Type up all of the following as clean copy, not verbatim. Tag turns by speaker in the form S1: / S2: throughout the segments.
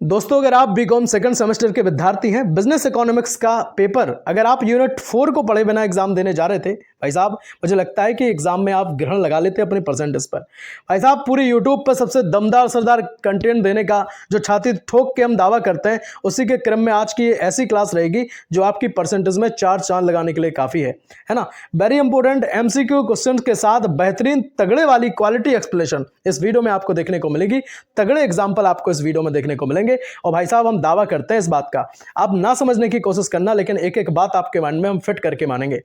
S1: दोस्तों, अगर आप बीकॉम सेकंड सेमेस्टर के विद्यार्थी हैं, बिजनेस इकोनॉमिक्स का पेपर अगर आप यूनिट 4 को पढ़े बिना एग्जाम देने जा रहे थे, भाई साहब मुझे लगता है कि एग्जाम में आप ग्रहण लगा लेते अपने परसेंटेज पर। भाई साहब पूरी यूट्यूब पर सबसे दमदार सरदार कंटेंट देने का जो छाती ठोक के हम दावा करते हैं, उसी के क्रम में आज की ऐसी क्लास रहेगी जो आपकी परसेंटेज में 4 चांद लगाने के लिए काफ़ी है ना। वेरी इंपॉर्टेंट एमसीक्यू क्वेश्चन के साथ बेहतरीन तगड़े वाली क्वालिटी एक्सप्लेनेशन इस वीडियो में आपको देखने को मिलेगी। तगड़े एग्जाम्पल आपको इस वीडियो में देखने को मिलेंगे। और भाई साहब हम दावा करते हैं इस बात का, आप ना समझने की कोशिश करना, लेकिन एक एक बात आपके माइंड में हम फिट करके मानेंगे,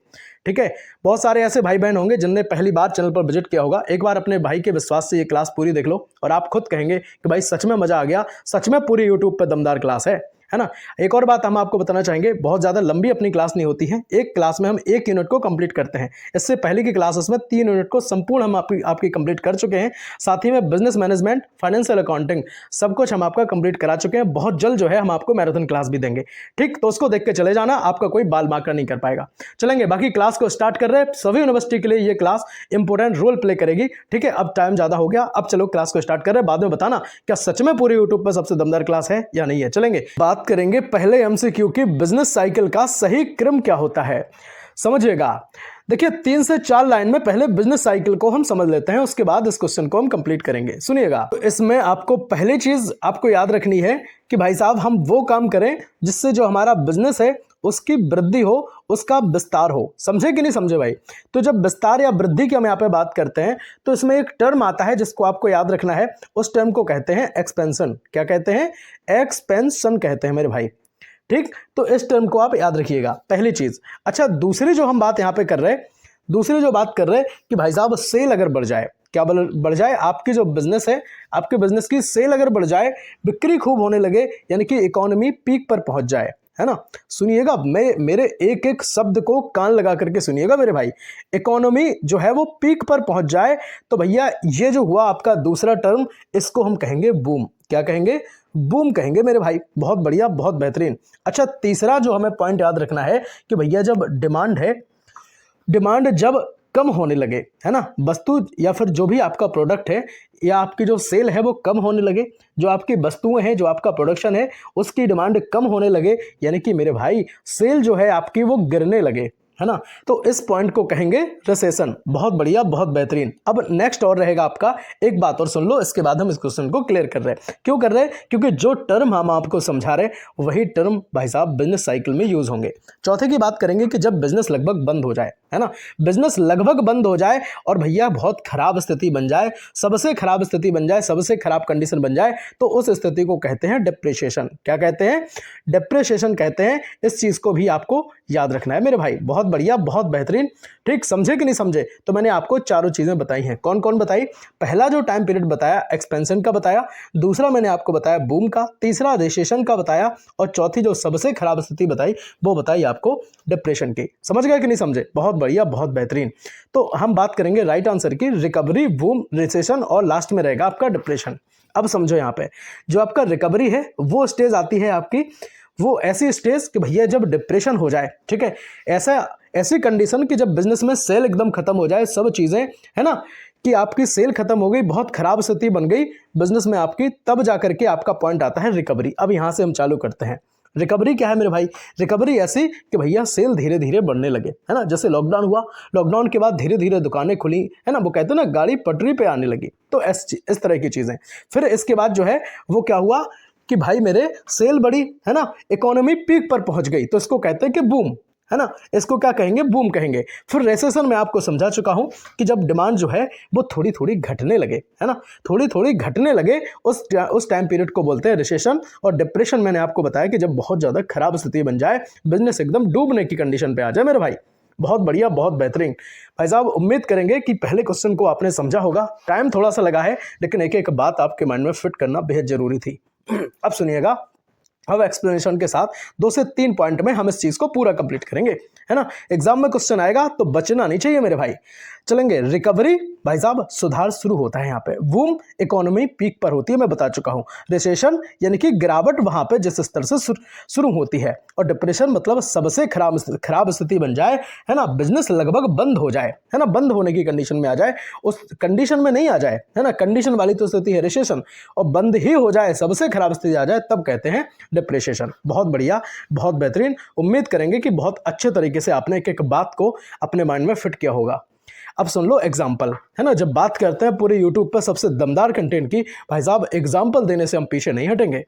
S1: ठीक है। बहुत सारे ऐसे भाई बहन होंगे जिनने पहली बार चैनल पर विजिट किया होगा। एक बार अपने भाई के विश्वास से ये क्लास पूरी देख लो और आप खुद कहेंगे कि भाई सच में मजा आ गया, सच में पूरी यूट्यूब पर दमदार क्लास है ना। एक और बात हम आपको बताना चाहेंगे, बहुत ज़्यादा लंबी अपनी क्लास नहीं होती है। एक क्लास में हम 1 यूनिट को कंप्लीट करते हैं। इससे पहले की क्लासेस में 3 यूनिट को संपूर्ण हम आपकी कंप्लीट कर चुके हैं। साथ ही में बिजनेस मैनेजमेंट, फाइनेंशियल अकाउंटिंग सब कुछ हम आपका कंप्लीट करा चुके हैं। बहुत जल्द जो है हम आपको मैराथन क्लास भी देंगे, ठीक। तो उसको देख के चले जाना, आपका कोई बाल बांका नहीं कर पाएगा। चलेंगे बाकी क्लास को स्टार्ट कर रहे हैं। सभी यूनिवर्सिटी के लिए ये क्लास इंपॉर्टेंट रोल प्ले करेगी, ठीक है। अब टाइम ज़्यादा हो गया, अब चलो क्लास को स्टार्ट कर रहे हैं। बाद में बताना क्या सच में पूरी यूट्यूब पर सबसे दमदार क्लास है या नहीं है। चलेंगे बात करेंगे पहले एमसीक्यू की, बिजनेस साइकिल का सही क्रम क्या होता है, समझिएगा। देखिए 3 से 4 लाइन में पहले बिजनेस साइकिल को हम समझ लेते हैं, उसके बाद इस क्वेश्चन को हम कंप्लीट करेंगे। सुनिएगा, तो इसमें आपको पहली चीज आपको याद रखनी है कि भाई साहब हम वो काम करें जिससे जो हमारा बिजनेस है उसकी वृद्धि हो, उसका विस्तार हो। समझे कि नहीं समझे भाई। तो जब विस्तार या वृद्धि की हम यहाँ पे बात करते हैं तो इसमें एक टर्म आता है जिसको आपको याद रखना है। उस टर्म को कहते हैं एक्सपेंशन। क्या कहते हैं? एक्सपेंशन कहते हैं मेरे भाई, ठीक। तो इस टर्म को आप याद रखिएगा, पहली चीज। अच्छा, दूसरी जो हम बात यहां पे कर रहे हैं, दूसरी जो बात कर रहे हैं कि भाई साहब सेल अगर बढ़ जाए, क्या बढ़ जाए, आपकी जो बिजनेस है, आपके बिजनेस की सेल अगर बढ़ जाए, बिक्री खूब होने लगे, यानी कि इकोनॉमी पीक पर पहुंच जाए, है ना। सुनिएगा, मेरे एक एक शब्द को कान लगा करके सुनिएगा मेरे भाई। इकोनॉमी जो है वो पीक पर पहुंच जाए तो भैया ये जो हुआ आपका दूसरा टर्म, इसको हम कहेंगे बूम। क्या कहेंगे? बूम कहेंगे मेरे भाई। बहुत बढ़िया, बहुत बेहतरीन। अच्छा, तीसरा जो हमें पॉइंट याद रखना है कि भैया जब डिमांड है, डिमांड जब कम होने लगे, है ना, वस्तु या फिर जो भी आपका प्रोडक्ट है या आपकी जो सेल है वो कम होने लगे, जो आपकी वस्तुएं हैं, जो आपका प्रोडक्शन है उसकी डिमांड कम होने लगे, यानी कि मेरे भाई सेल जो है आपकी वो गिरने लगे, है ना। तो इस पॉइंट को कहेंगे रिसेशन। बहुत बढ़िया, बहुत बेहतरीन। अब नेक्स्ट और रहेगा आपका, एक बात और सुन लो, इसके बाद हम इस क्वेश्चन को क्लियर कर रहे हैं। क्यों कर रहे हैं? क्योंकि जो टर्म हम आपको समझा रहे हैं वही टर्म भाई साहब बिजनेस साइकिल में यूज होंगे। चौथे की बात करेंगे कि जब बिजनेस लगभग बंद हो जाए, है ना, बिजनेस लगभग बंद हो जाए और भैया बहुत खराब स्थिति बन जाए, सबसे खराब स्थिति बन जाए, सबसे खराब कंडीशन बन जाए, तो उस स्थिति को कहते हैं डिप्रिसिएशन। क्या कहते हैं? डिप्रिसिएशन कहते हैं। इस चीज को भी आपको याद रखना है मेरे भाई। बहुत बढ़िया, बहुत बेहतरीन, ठीक। समझे कि नहीं समझे? तो मैंने आपको चारों चीजें बताई हैं। कौन कौन बताई? पहला जो टाइम पीरियड बताया एक्सपेंशन का बताया, दूसरा मैंने आपको बताया बूम का, तीसरा रिसेशन का बताया, और चौथी जो सबसे खराब स्थिति बताई वो बताई आपको डिप्रेशन की। समझ गए कि नहीं समझे? बहुत बढ़िया, बहुत बेहतरीन। तो हम बात करेंगे राइट आंसर की, रिकवरी, बूम, रिसेशन और लास्ट में रहेगा आपका डिप्रेशन। अब समझो, यहाँ पे जो आपका रिकवरी है वो स्टेज आती है आपकी, वो ऐसी स्टेज कि भैया जब डिप्रेशन हो जाए, ठीक है, ऐसी कंडीशन कि जब बिजनेस में सेल एकदम खत्म हो जाए, सब चीजें, है ना, कि आपकी सेल खत्म हो गई, बहुत खराब स्थिति बन गई बिजनेस में आपकी, तब जाकर के आपका पॉइंट आता है रिकवरी। अब यहां से हम चालू करते हैं। रिकवरी क्या है मेरे भाई? रिकवरी ऐसी कि भैया सेल धीरे धीरे बढ़ने लगे, है ना। जैसे लॉकडाउन हुआ, लॉकडाउन के बाद धीरे धीरे दुकानें खुली, है ना, वो कहते हैं ना गाड़ी पटरी पे आने लगी। तो इस तरह की चीजें। फिर इसके बाद जो है वो क्या हुआ कि भाई मेरे सेल बढ़ी, है ना, इकोनॉमी पीक पर पहुंच गई, तो इसको कहते हैं कि बूम, है ना, इसको क्या कहेंगे? बूम कहेंगे। फिर रिसेशन में आपको समझा चुका हूं कि जब डिमांड जो है वो थोड़ी थोड़ी घटने लगे, है ना, थोड़ी थोड़ी घटने लगे, उस टाइम पीरियड को बोलते हैं रिसेशन। और डिप्रेशन मैंने आपको बताया कि जब बहुत ज्यादा खराब स्थिति बन जाए, बिजनेस एकदम डूबने की कंडीशन पे आ जाए मेरे भाई। बहुत बढ़िया, बहुत बेहतरीन। भाई साहब उम्मीद करेंगे कि पहले क्वेश्चन को आपने समझा होगा। टाइम थोड़ा सा लगा है, लेकिन एक एक बात आपके माइंड में फिट करना बेहद जरूरी थी। अब सुनिएगा, अब एक्सप्लेनेशन के साथ 2 से 3 पॉइंट में हम इस चीज को पूरा कंप्लीट करेंगे, है ना। एग्जाम में क्वेश्चन आएगा तो बचना नहीं चाहिए मेरे भाई। चलेंगे। रिकवरी भाई साहब सुधार शुरू होता है यहाँ पे। बूम इकोनॉमी पीक पर होती है, मैं बता चुका हूँ। रिसेशन यानी कि गिरावट वहां पे जिस स्तर से शुरू होती है। और डिप्रेशन मतलब सबसे खराब स्थिति बन जाए, है ना, बिजनेस लगभग बंद हो जाए, है ना, बंद होने की कंडीशन में आ जाए, उस कंडीशन में नहीं आ जाए, है ना, कंडीशन वाली तो स्थिति है रिसेशन, और बंद ही हो जाए, सबसे खराब स्थिति आ जाए, तब कहते हैं डिप्रेशन। बहुत बढ़िया, बहुत बेहतरीन। उम्मीद करेंगे कि बहुत अच्छे तरीके से आपने एक एक बात को अपने माइंड में फिट किया होगा। अब सुन लो एग्जाम्पल, है ना, जब बात करते हैं पूरे यूट्यूब पर सबसे दमदार कंटेंट की, भाई साहब एग्जाम्पल देने से हम पीछे नहीं हटेंगे।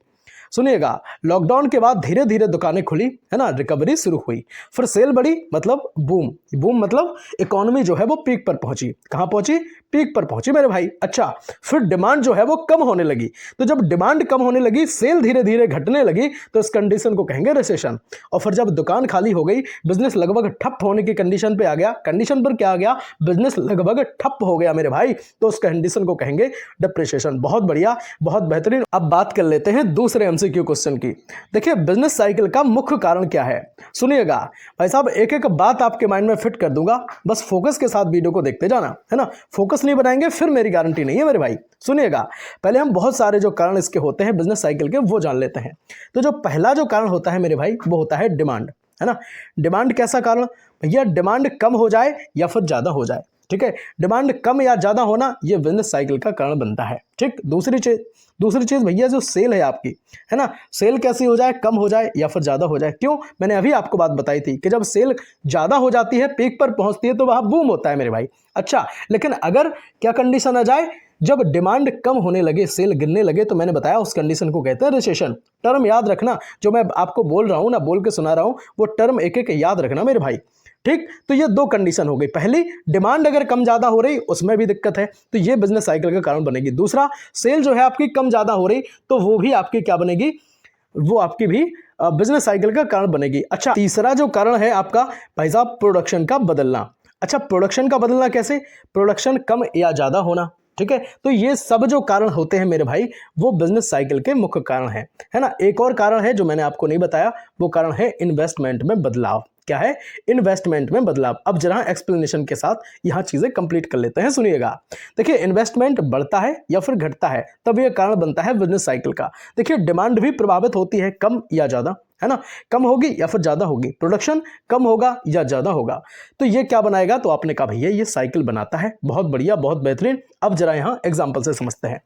S1: सुनिएगा, लॉकडाउन के बाद धीरे धीरे दुकानें खुली, है ना, रिकवरी शुरू हुई, फिर सेल बढ़ी, मतलब बूम। बूम मतलब इकोनॉमी जो है वो पीक पर पहुंची। कहां पहुंची? पीक पर पहुंची मेरे भाई। अच्छा, फिर डिमांड जो है वो कम होने लगी। तो जब डिमांड कम होने लगी, सेल धीरे धीरे घटने लगी, तो इस कंडीशन को कहेंगे रिसेशन। और फिर जब दुकान खाली हो गई, बिजनेस लगभग ठप होने की कंडीशन पे आ गया। कंडीशन पर क्या आ गया? बिजनेस लगभग ठप हो गया मेरे भाई, तो उस कंडीशन को कहेंगे डिप्रेशन। बहुत बढ़िया, बहुत बेहतरीन। अब बात कर लेते हैं दूसरे एमसीक्यू क्वेश्चन की। देखिए, बिजनेस साइकिल का मुख्य कारण क्या है? सुनिएगा भाई साहब, एक एक बात आपके माइंड में फिट कर दूंगा, बस फोकस के साथ वीडियो को देखते जाना, है ना। फोकस नहीं बनाएंगे फिर मेरी गारंटी नहीं है मेरे भाई। सुनिएगा, पहले हम बहुत सारे जो कारण इसके होते हैं बिजनेस साइकिल के, वो जान लेते हैं। तो जो पहला जो कारण होता है मेरे भाई, वो होता है डिमांड, है ना। डिमांड कैसा कारण? भैया डिमांड कम हो जाए या फिर ज्यादा हो जाए, ठीक है। डिमांड कम या ज्यादा होना ये बिजनेस साइकिल का कारण बनता है, ठीक। दूसरी चीज भैया जो सेल है आपकी, है ना, सेल कैसी हो जाए? कम हो जाए या फिर ज्यादा हो जाए। क्यों? मैंने अभी आपको बात बताई थी कि जब सेल ज्यादा हो जाती है, पीक पर पहुंचती है, तो वहां बूम होता है मेरे भाई। अच्छा, लेकिन अगर क्या कंडीशन आ जाए? जब डिमांड कम होने लगे, सेल गिरने लगे, तो मैंने बताया उस कंडीशन को कहते हैं रिसेशन। टर्म याद रखना, जो मैं आपको बोल रहा हूं ना, बोल के सुना रहा हूं, वो टर्म एक एक याद रखना मेरे भाई, ठीक। तो ये दो कंडीशन हो गई। पहली, डिमांड अगर कम ज्यादा हो रही, उसमें भी दिक्कत है, तो ये बिजनेस साइकिल का कारण बनेगी। दूसरा, सेल जो है आपकी कम ज्यादा हो रही, तो वो भी आपकी क्या बनेगी? वो आपकी भी बिजनेस साइकिल का कारण बनेगी। अच्छा, तीसरा जो कारण है आपका भाई साहब, प्रोडक्शन का बदलना। अच्छा, प्रोडक्शन का बदलना कैसे? प्रोडक्शन कम या ज्यादा होना, ठीक है। तो ये सब जो कारण होते हैं मेरे भाई, वो बिजनेस साइकिल के मुख्य कारण है ना। एक और कारण है जो मैंने आपको नहीं बताया, वो कारण है इन्वेस्टमेंट में बदलाव। क्या है? इन्वेस्टमेंट में बदलाव। अब जरा एक्सप्लेनेशन के साथ यहां चीजें कंप्लीट कर लेते हैं। सुनिएगा, देखिए, इन्वेस्टमेंट बढ़ता है या फिर घटता है, तब यह कारण बनता है बिजनेस साइकिल का। देखिए, डिमांड भी प्रभावित होती है, कम या ज्यादा, है ना, कम होगी या फिर ज्यादा होगी, प्रोडक्शन कम होगा या ज्यादा होगा, तो ये क्या बनाएगा? तो आपने कहा भैया ये साइकिल बनाता है। बहुत बढ़िया, बहुत बेहतरीन। अब जरा यहां एग्जांपल से समझते हैं।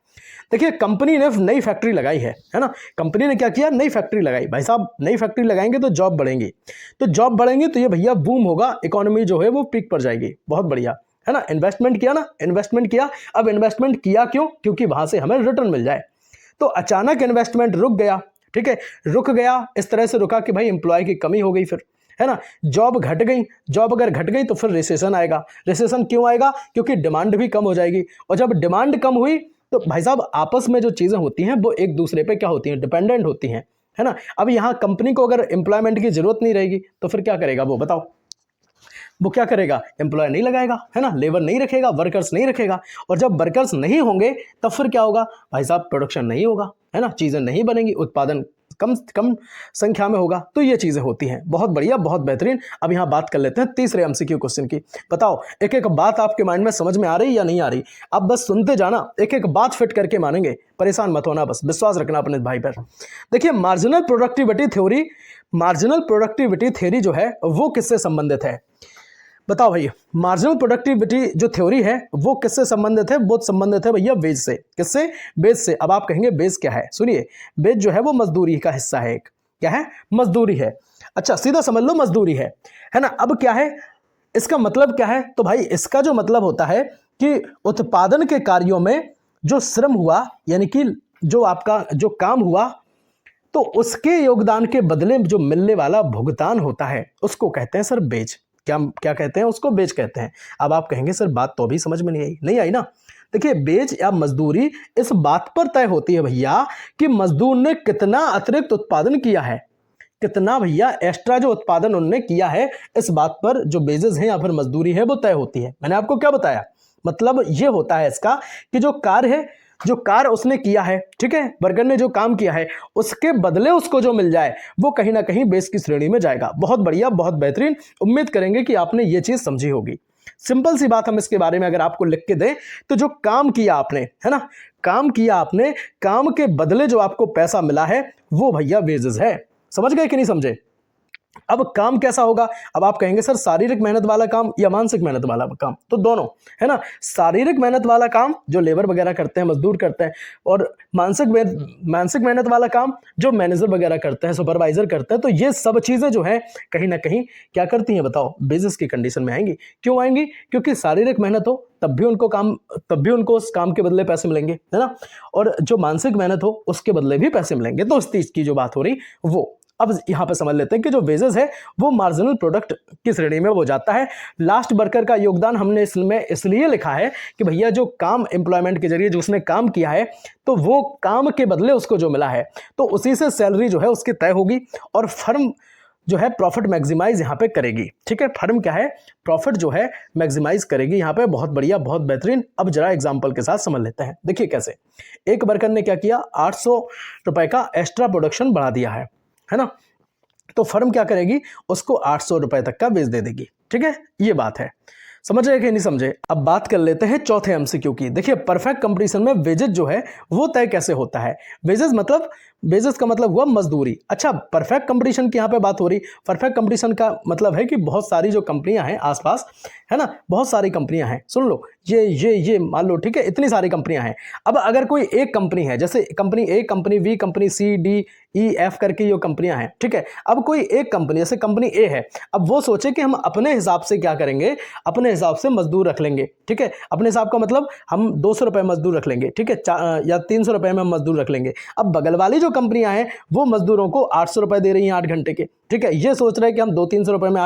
S1: देखिए, कंपनी ने नई फैक्ट्री लगाई है ना। कंपनी ने क्या किया? नई फैक्ट्री लगाई। भाई साहब, नई फैक्ट्री लगाएंगे तो जॉब बढ़ेंगी, तो जॉब बढ़ेंगी तो ये भैया बूम होगा, इकोनॉमी जो है वो पीक पर जाएगी। बहुत बढ़िया, है ना। इन्वेस्टमेंट किया ना, इन्वेस्टमेंट किया। अब इन्वेस्टमेंट किया क्यों? क्योंकि वहां से हमें रिटर्न मिल जाए। तो अचानक इन्वेस्टमेंट रुक गया, ठीक है, रुक गया, इस तरह से रुका कि भाई एम्प्लॉय की कमी हो गई, फिर, है ना, जॉब घट गई। जॉब अगर घट गई तो फिर रिसेशन आएगा। रिसेशन क्यों आएगा? क्योंकि डिमांड भी कम हो जाएगी, और जब डिमांड कम हुई तो भाई साहब आपस में जो चीजें होती हैं वो एक दूसरे पे क्या होती हैं? डिपेंडेंट होती हैं, है ना। अब यहां कंपनी को अगर एम्प्लॉयमेंट की जरूरत नहीं रहेगी तो फिर क्या करेगा? वो बताओ, वो क्या करेगा? एम्प्लॉय नहीं लगाएगा, है ना, लेबर नहीं रखेगा, वर्कर्स नहीं रखेगा। और जब वर्कर्स नहीं होंगे तब फिर क्या होगा? भाई साहब प्रोडक्शन नहीं होगा, है ना, चीजें नहीं बनेंगी, उत्पादन कम संख्या में होगा। तो ये चीजें होती हैं। बहुत बढ़िया, बहुत बेहतरीन। अब यहां बात कर लेते हैं तीसरे एमसीक्यू क्वेश्चन की। बताओ, एक एक बात आपके माइंड में समझ में आ रही या नहीं आ रही? अब बस सुनते जाना, एक एक बात फिट करके मानेंगे, परेशान मत होना, बस विश्वास रखना अपने भाई पर। देखिए, मार्जिनल प्रोडक्टिविटी थ्योरी जो है वो किससे संबंधित है? बताओ भैया, मार्जिनल प्रोडक्टिविटी जो थ्योरी है वो किससे संबंधित है? बहुत संबंधित है भैया वेज से। किससे? वेज से। अब आप कहेंगे वेज क्या है? सुनिए, वेज जो है वो मजदूरी का हिस्सा है। एक क्या है? मजदूरी है। अच्छा, सीधा समझ लो, मजदूरी है ना। अब क्या है इसका मतलब? क्या है? तो भाई इसका जो मतलब होता है कि उत्पादन के कार्यों में जो श्रम हुआ, यानी कि जो आपका जो काम हुआ, तो उसके योगदान के बदले जो मिलने वाला भुगतान होता है उसको कहते हैं सर बेज। क्या कहते हैं? उसको बेज कहते हैं। अब आप कहेंगे सर बात तो अभी समझ में नहीं आई ना। देखिए, बेज या मजदूरी इस बात पर तय होती है भैया कि मजदूर ने कितना अतिरिक्त उत्पादन किया है, कितना भैया एक्स्ट्रा जो उत्पादन उन्होंने किया है, इस बात पर जो बेजेस हैं या फिर मजदूरी है वो तय होती है। मैंने आपको क्या बताया? मतलब ये होता है इसका कि जो कार्य उसने किया है, ठीक है, वर्कर ने जो काम किया है, उसके बदले उसको जो मिल जाए वो कहीं ना कहीं बेस की श्रेणी में जाएगा। बहुत बढ़िया, बहुत बेहतरीन। उम्मीद करेंगे कि आपने ये चीज समझी होगी। सिंपल सी बात हम इसके बारे में अगर आपको लिख के दें तो जो काम किया आपने, है ना, काम किया आपने, काम के बदले जो आपको पैसा मिला है वो भैया वेजेस है। समझ गए कि नहीं समझे? अब काम कैसा होगा? अब आप कहेंगे सर शारीरिक मेहनत वाला काम या मानसिक मेहनत वाला काम? तो दोनों, है ना। शारीरिक मेहनत वाला काम जो लेबर वगैरह करते हैं, मजदूर करते हैं, और मानसिक मेहनत वाला काम जो मैनेजर वगैरह करते हैं, सुपरवाइजर करते हैं। तो ये सब चीजें जो है कहीं ना कहीं क्या करती हैं बताओ? बिजनेस की कंडीशन में आएंगी। क्यों आएंगी? क्योंकि शारीरिक मेहनत हो तब भी उनको उस काम के बदले पैसे मिलेंगे, है ना, और जो मानसिक मेहनत हो उसके बदले भी पैसे मिलेंगे। तो इस चीज की जो बात हो रही वो अब यहां पे समझ लेते हैं कि जो वेजेस है वो मार्जिनल प्रोडक्ट की श्रेणी में वो जाता है। लास्ट वर्कर का योगदान हमने इसमें इसलिए लिखा है कि भैया जो काम एम्प्लॉयमेंट के जरिए जो उसने काम किया है तो वो काम के बदले उसको जो मिला है तो उसी से सैलरी जो है उसकी तय होगी, और फर्म जो है प्रॉफिट मैक्सिमाइज यहाँ पे करेगी। ठीक है, फर्म क्या है? प्रॉफिट जो है मैक्सिमाइज करेगी यहाँ पे। बहुत बढ़िया, बहुत बेहतरीन। अब जरा एग्जांपल के साथ समझ लेते हैं। देखिए कैसे। एक वर्कर ने क्या किया, 800 रुपए का एक्स्ट्रा प्रोडक्शन बढ़ा दिया है ना, तो फर्म क्या करेगी, उसको 800 रुपए तक का बेच दे देगी। ठीक है, ये बात है। समझ रहे कि नहीं समझे? अब बात कर लेते हैं चौथे एमसीक्यू की। देखिए परफेक्ट कंपटीशन में वेजेस जो है वो तय कैसे होता है। वेजेस का मतलब हुआ मजदूरी। अच्छा, परफेक्ट कंपटीशन की यहाँ पे बात हो रही। परफेक्ट कंपटीशन का मतलब है कि बहुत सारी जो कंपनियां हैं आसपास, है ना, बहुत सारी कंपनियां हैं। सुन लो, ये मान लो, ठीक है, इतनी सारी कंपनियां हैं। अब अगर कोई एक कंपनी है, जैसे कंपनी ए, कंपनी बी, कंपनी सी, डी, ई, एफ करके ये कंपनियां हैं, ठीक है। अब कोई एक कंपनी जैसे कंपनी ए है, अब वो सोचे कि हम अपने हिसाब से क्या करेंगे, अपने हिसाब से मजदूर रख लेंगे। ठीक है, अपने हिसाब का मतलब हम 200 रुपए मजदूर रख लेंगे, ठीक है, या 300 रुपए में मजदूर रख लेंगे। अब बगल वाली जो कंपनियां हैं वो मजदूरों को 800 रुपए दे रही हैं 8 घंटे के। ठीक है, ये सोच रहे हैं कि हम 200-300 रुपए में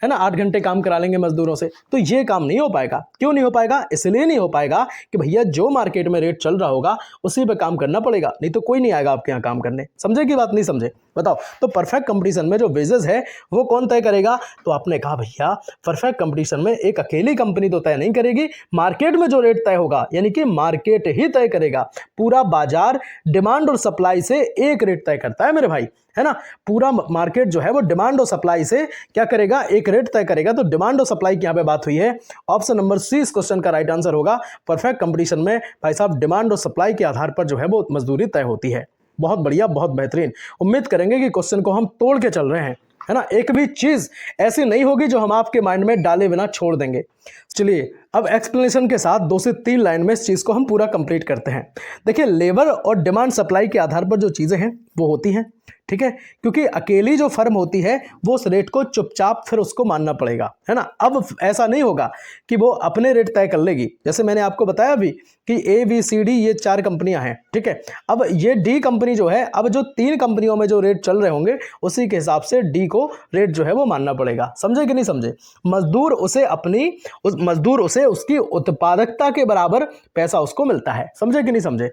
S1: 8 घंटे काम करा लेंगे मजदूरों से। तो ये काम नहीं हो पाएगा। क्यों नहीं हो पाएगा? इसलिए नहीं हो पाएगा कि भैया जो मार्केट में रेट चल रहा होगा उसी पे काम करना पड़ेगा, नहीं तो कोई नहीं आएगा आपके यहाँ काम करने। समझे की बात? नहीं समझे? बताओ। तो परफेक्ट कंपटीशन में जो वेजेस है वो कौन तय करेगा? तो आपने कहा भैया परफेक्ट कंपटीशन में एक अकेली कंपनी तो तय नहीं करेगी, मार्केट में जो रेट तय होगा, यानी कि मार्केट ही तय करेगा। पूरा बाजार डिमांड और सप्लाई से एक रेट तय करता है मेरे भाई, है ना। पूरा मार्केट जो है वो डिमांड और सप्लाई से क्या करेगा, एक रेट तय करेगा। तो डिमांड और सप्लाई की यहां पे बात हुई है। ऑप्शन नंबर सी इस क्वेश्चन का राइट आंसर होगा। परफेक्ट कंपटीशन में भाई साहब डिमांड और सप्लाई के आधार पर जो है वो मजदूरी तय होती है। बहुत बढ़िया, बहुत बेहतरीन। उम्मीद करेंगे कि क्वेश्चन को हम तोड़ के चल रहे हैं, है ना। एक भी चीज ऐसी नहीं होगी जो हम आपके माइंड में डाले बिना छोड़ देंगे। चलिए अब एक्सप्लेनेशन के साथ 2 से 3 लाइन में इस चीज को हम पूरा कंप्लीट करते हैं। देखिए लेबर और डिमांड सप्लाई के आधार पर जो चीजें हैं वो होती हैं, ठीक है, क्योंकि अकेली जो फर्म होती है वो उस रेट को चुपचाप फिर उसको मानना पड़ेगा, है ना। अब ऐसा नहीं होगा कि वो अपने रेट तय कर लेगी। जैसे मैंने आपको बताया अभी कि ए, बी, सी, डी ये 4 कंपनियां हैं, ठीक है। अब ये डी कंपनी जो है, अब जो 3 कंपनियों में जो रेट चल रहे होंगे उसी के हिसाब से डी को रेट जो है वो मानना पड़ेगा। समझे कि नहीं समझे? मजदूर उसे उसकी उत्पादकता के बराबर पैसा उसको मिलता है। समझे कि नहीं समझे?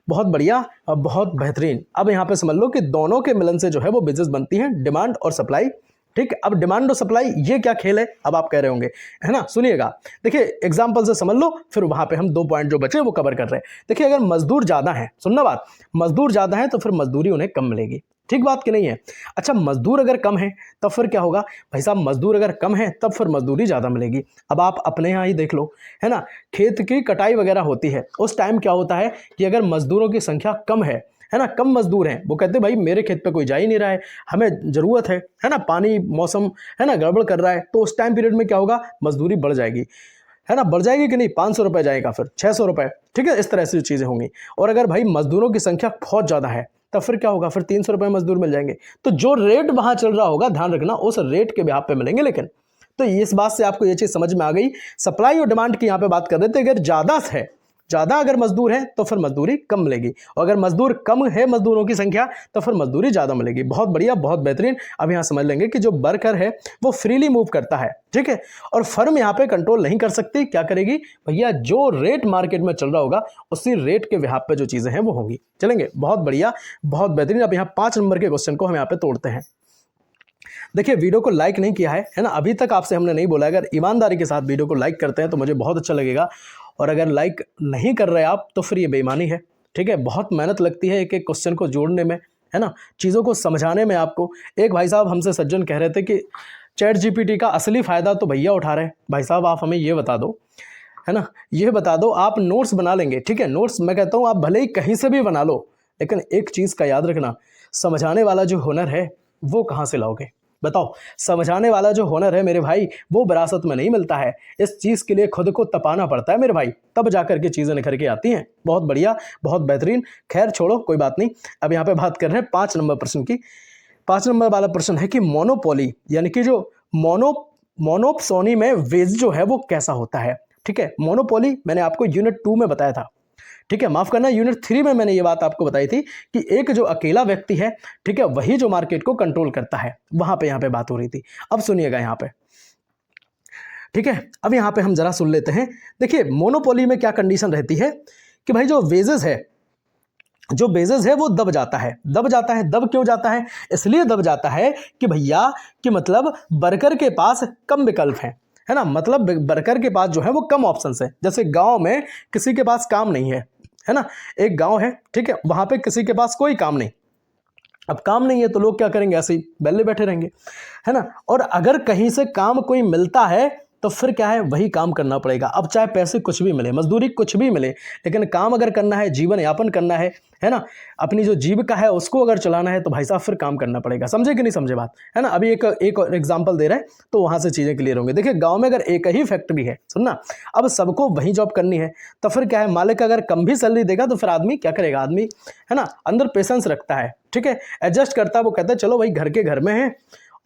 S1: बहुत बढ़िया, बहुत बेहतरीन। अब यहां पे समझ लो कि दोनों के मिलन से जो है वो बिजनेस बनती है, डिमांड और सप्लाई। ठीक, अब डिमांड और सप्लाई ये क्या खेल है, अब आप कह रहे होंगे, है ना। सुनिएगा, देखिए एग्जांपल से समझ लो, फिर वहां पे हम 2 पॉइंट जो बचे वो कवर कर रहे हैं। देखिए अगर मजदूर ज्यादा है, सुनना बात, मजदूर ज्यादा है तो फिर मजदूरी उन्हें कम मिलेगी। ठीक बात कि नहीं है? अच्छा, मजदूर अगर कम है तब फिर क्या होगा भाई साहब? मजदूर अगर कम है तब फिर मजदूरी ज्यादा मिलेगी। अब आप अपने यहाँ ही देख लो, है ना, खेत की कटाई वगैरह होती है, उस टाइम क्या होता है कि अगर मजदूरों की संख्या कम है ना, कम मजदूर हैं, वो कहते हैं भाई मेरे खेत पे कोई जा ही नहीं रहा है, हमें जरूरत है ना, पानी मौसम है ना गड़बड़ कर रहा है, तो उस टाइम पीरियड में क्या होगा, मजदूरी बढ़ जाएगी, है ना। बढ़ जाएगी कि नहीं? 500 रुपए जाएगा, फिर 600 रुपए, ठीक है, इस तरह से चीजें होंगी। और अगर भाई मजदूरों की संख्या बहुत ज्यादा है तब फिर क्या होगा, फिर 300 रुपए मजदूर मिल जाएंगे। तो जो रेट वहां चल रहा होगा, ध्यान रखना, उस रेट के बिहाफ पे मिलेंगे। लेकिन तो इस बात से आपको ये चीज समझ में आ गई। सप्लाई और डिमांड की यहां पे बात कर रहे थे। अगर ज्यादा अगर मजदूर है तो फिर मजदूरी कम मिलेगी, और अगर मजदूर कम है मजदूरों की संख्या तो फिर मजदूरी ज्यादा मिलेगी। बहुत बढ़िया, बहुत बेहतरीन। अब यहां समझ लेंगे कि जो वर्कर है वो फ्रीली मूव करता है, ठीक है, और फर्म यहां पे कंट्रोल नहीं कर सकती। क्या करेगी भैया? जो रेट मार्केट में चल रहा होगा उसी रेट के बिहाफ पे जो चीजें हैं वो होंगी। चलेंगे, बहुत बढ़िया, बहुत बेहतरीन। अब यहाँ 5 नंबर के क्वेश्चन को हम यहाँ पे तोड़ते हैं। देखिए वीडियो को लाइक नहीं किया है ना, अभी तक आपसे हमने नहीं बोला, अगर ईमानदारी के साथ वीडियो को लाइक करते हैं तो मुझे बहुत अच्छा लगेगा, और अगर लाइक नहीं कर रहे आप तो फिर ये बेईमानी है, ठीक है। बहुत मेहनत लगती है एक एक क्वेश्चन को जोड़ने में, है ना, चीज़ों को समझाने में। आपको एक भाई साहब हमसे सज्जन कह रहे थे कि चैट जीपीटी का असली फ़ायदा तो भैया उठा रहे हैं। भाई साहब आप हमें ये बता दो, है ना, ये बता दो, आप नोट्स बना लेंगे, ठीक है, नोट्स मैं कहता हूँ आप भले ही कहीं से भी बना लो, लेकिन एक चीज़ का याद रखना, समझाने वाला जो हुनर है वो कहाँ से लाओगे बताओ। समझाने वाला जो हुनर है मेरे भाई वो विरासत में नहीं मिलता है, इस चीज़ के लिए खुद को तपाना पड़ता है मेरे भाई, तब जाकर के चीज़ें निखर के आती हैं। बहुत बढ़िया, बहुत बेहतरीन। खैर छोड़ो, कोई बात नहीं। अब यहाँ पे बात कर रहे हैं 5 नंबर प्रश्न की। 5 नंबर वाला प्रश्न है कि मोनोपोली यानी कि जो मोनोप्सोनी में वेज जो है वो कैसा होता है। ठीक है, मोनोपोली मैंने आपको यूनिट 2 में बताया था, ठीक है, माफ करना यूनिट 3 में मैंने ये बात आपको बताई थी कि एक जो अकेला व्यक्ति है, ठीक है, वही जो मार्केट को कंट्रोल करता है, वहां पे यहाँ पे बात हो रही थी। अब सुनिएगा यहाँ पे, ठीक है, अब यहाँ पे हम जरा सुन लेते हैं। देखिए मोनोपोली में क्या कंडीशन रहती है कि भाई जो वेजेस है वो दब जाता है। दब क्यों जाता है? इसलिए दब जाता है कि भैया कि मतलब वर्कर के पास कम विकल्प हैं, है ना, मतलब वर्कर के पास जो है वो कम ऑप्शंस है। जैसे गांव में किसी के पास काम नहीं है ना, एक गांव है, ठीक है, वहां पे किसी के पास कोई काम नहीं। अब काम नहीं है तो लोग क्या करेंगे, ऐसे ही बेले बैठे रहेंगे, है ना। और अगर कहीं से काम कोई मिलता है तो फिर क्या है, वही काम करना पड़ेगा। अब चाहे पैसे कुछ भी मिले, मजदूरी कुछ भी मिले, लेकिन काम अगर करना है, जीवन यापन करना है ना, अपनी जो जीविका है उसको अगर चलाना है तो भाई साहब फिर काम करना पड़ेगा। समझे कि नहीं समझे बात, है ना। अभी एक और एग्जांपल दे रहे हैं तो वहां से चीजें क्लियर होंगी। देखिए गांव में अगर एक ही फैक्ट्री है, सुनना, अब सबको वही जॉब करनी है तो फिर क्या है, मालिक अगर कम भी सैलरी देगा तो फिर आदमी क्या करेगा, आदमी है ना अंदर पेशेंस रखता है, ठीक है, एडजस्ट करता है। वो कहता है चलो भाई घर के घर में है,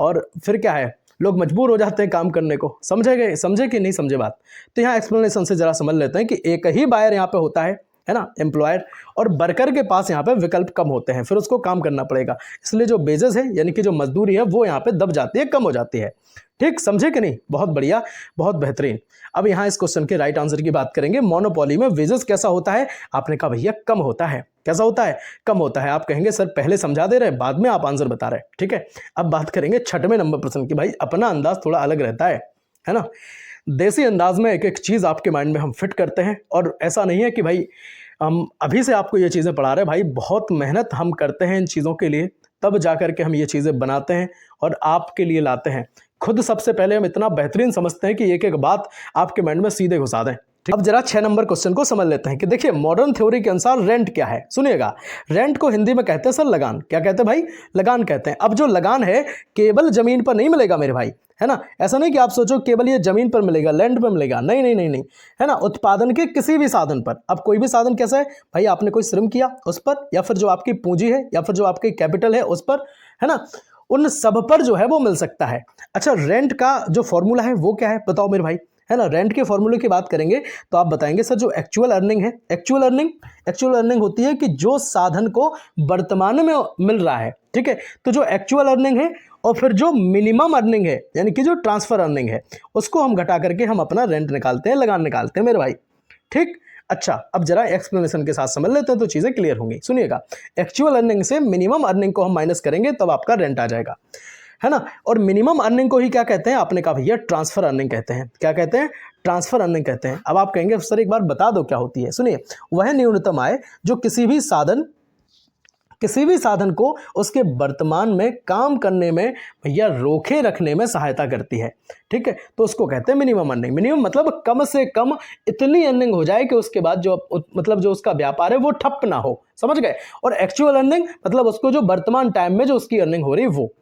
S1: और फिर क्या है, लोग मजबूर हो जाते हैं काम करने को। समझे कि नहीं समझे बात। तो यहाँ एक्सप्लेनेशन से जरा समझ लेते हैं कि एक ही बायर यहाँ पे होता है ना, एम्प्लॉयर, और वर्कर के पास यहाँ पे विकल्प कम होते हैं, फिर उसको काम करना पड़ेगा। इसलिए जो बेजेस है यानी कि जो मजदूरी है वो यहाँ पे दब जाती है, कम हो जाती है। ठीक, समझे कि नहीं, बहुत बढ़िया, बहुत बेहतरीन। अब यहाँ इस क्वेश्चन के राइट आंसर की बात करेंगे। मोनोपोली में वेजेस कैसा होता है? आपने कहा भैया कम होता है। कैसा होता है? कम होता है। आप कहेंगे सर पहले समझा दे रहे, बाद में आप आंसर बता रहे, ठीक है। अब बात करेंगे 6वें नंबर प्रश्न की। भाई अपना अंदाज थोड़ा अलग रहता है ना, देसी अंदाज में एक एक चीज़ आपके माइंड में हम फिट करते हैं। और ऐसा नहीं है कि भाई हम अभी से आपको ये चीज़ें पढ़ा रहे हैं, भाई बहुत मेहनत हम करते हैं इन चीज़ों के लिए, तब जा कर के हम ये चीज़ें बनाते हैं और आपके लिए लाते हैं। खुद सबसे पहले हम इतना बेहतरीन समझते हैं कि एक एक बात आपके माइंड में सीधे घुसा दें। अब जरा 6 नंबर क्वेश्चन को समझ लेते हैं कि देखिए मॉडर्न थ्योरी के अनुसार रेंट क्या है। सुनिएगा, रेंट को हिंदी में कहते हैं सर लगान। क्या कहते हैं भाई? लगान कहते हैं। अब जो लगान है केवल जमीन पर नहीं मिलेगा मेरे भाई, है ना। ऐसा नहीं कि आप सोचो केवल ये जमीन पर मिलेगा, लैंड पर मिलेगा, नहीं नहीं नहीं नहीं, है ना। उत्पादन के किसी भी साधन पर। अब कोई भी साधन कैसा है भाई, आपने कोई श्रम किया उस पर, या फिर जो आपकी पूंजी है, या फिर जो आपकी कैपिटल है उस पर, है ना, उन सब पर जो है वो मिल सकता है। अच्छा, रेंट का जो फॉर्मूला है वो क्या है बताओ मेरे भाई, है ना। रेंट के फॉर्मूले की बात करेंगे तो आप बताएंगे सर जो एक्चुअल अर्निंग है, एक्चुअल अर्निंग होती है कि जो साधन को वर्तमान में मिल रहा है, ठीक है। तो जो एक्चुअल अर्निंग है और फिर जो मिनिमम अर्निंग है यानी कि जो ट्रांसफर अर्निंग है, उसको हम घटा करके हम अपना रेंट निकालते हैं, लगान निकालते हैं मेरे भाई, ठीक। अच्छा, अब जरा एक्सप्लेनेशन के साथ समझ लेते हैं तो चीजें क्लियर होंगी। सुनिएगा, एक्चुअल अर्निंग से मिनिमम अर्निंग को हम माइनस करेंगे तब आपका रेंट आ जाएगा, है ना। और मिनिमम अर्निंग को ही क्या कहते हैं? आपने कहा भैया ट्रांसफर अर्निंग कहते हैं। क्या कहते हैं? ट्रांसफर अर्निंग कहते हैं। अब आप कहेंगे सर एक बार बता दो क्या होती है। सुनिए, वह न्यूनतम आय जो किसी भी साधन को उसके वर्तमान में काम करने में भैया रोके रखने में सहायता करती है, ठीक है। तो उसको कहते हैं मिनिमम अर्निंग। मिनिमम मतलब कम से कम इतनी अर्निंग हो जाए कि उसके बाद जो मतलब जो उसका व्यापार है वो ठप ना हो, समझ गए। और एक्चुअल अर्निंग मतलब उसको जो वर्तमान टाइम में जो उसकी अर्निंग हो रही है वो,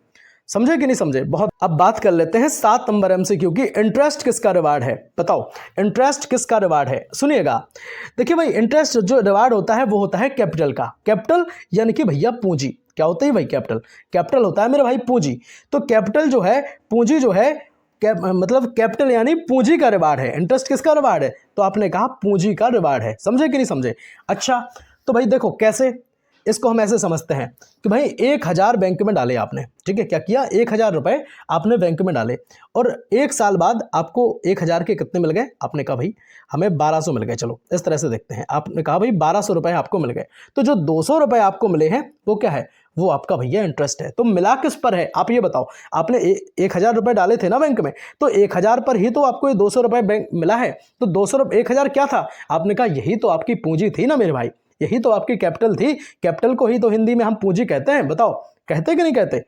S1: समझे कि नहीं समझे। बहुत। अब बात कर लेते हैं 7 नंबर एमसीक्यू की। इंटरेस्ट किसका रिवार्ड है बताओ, इंटरेस्ट किसका रिवार्ड है? सुनिएगा, देखिए भाई इंटरेस्ट जो रिवार्ड होता है वो होता है कैपिटल का। कैपिटल यानी कि भैया पूंजी। क्या होता है भाई? कैपिटल होता है मेरे भाई पूंजी। तो कैपिटल जो है, पूंजी जो है, मतलब कैपिटल यानी पूंजी का रिवार्ड है। इंटरेस्ट किसका रिवार्ड है? तो आपने कहा पूंजी का रिवार्ड है, समझे कि नहीं समझे। अच्छा, तो भाई देखो कैसे, इसको हम ऐसे समझते हैं कि भाई 1000 बैंक में डाले आपने, ठीक है। क्या किया? 1000 रुपए आपने बैंक में डाले और 1 साल बाद आपको 1000 के कितने मिल गए? आपने कहा भाई हमें 1200 मिल गए। चलो इस तरह से देखते हैं। आपने कहा भाई 1200 रुपए आपको मिल गए, तो जो 200 रुपए आपको मिले हैं वो क्या है? वो आपका भैया इंटरेस्ट है। तो मिला किस पर है आप ये बताओ। आपने 1000 रुपए डाले थे ना बैंक में, तो 1000 पर ही तो आपको ये 200 रुपए बैंक मिला है। तो 1000 क्या था? आपने कहा यही तो आपकी पूंजी थी ना मेरे भाई, यही तो आपकी कैपिटल थी। कैपिटल को ही तो हिंदी में हम पूंजी कहते हैं। बताओ कहते कि नहीं कहते?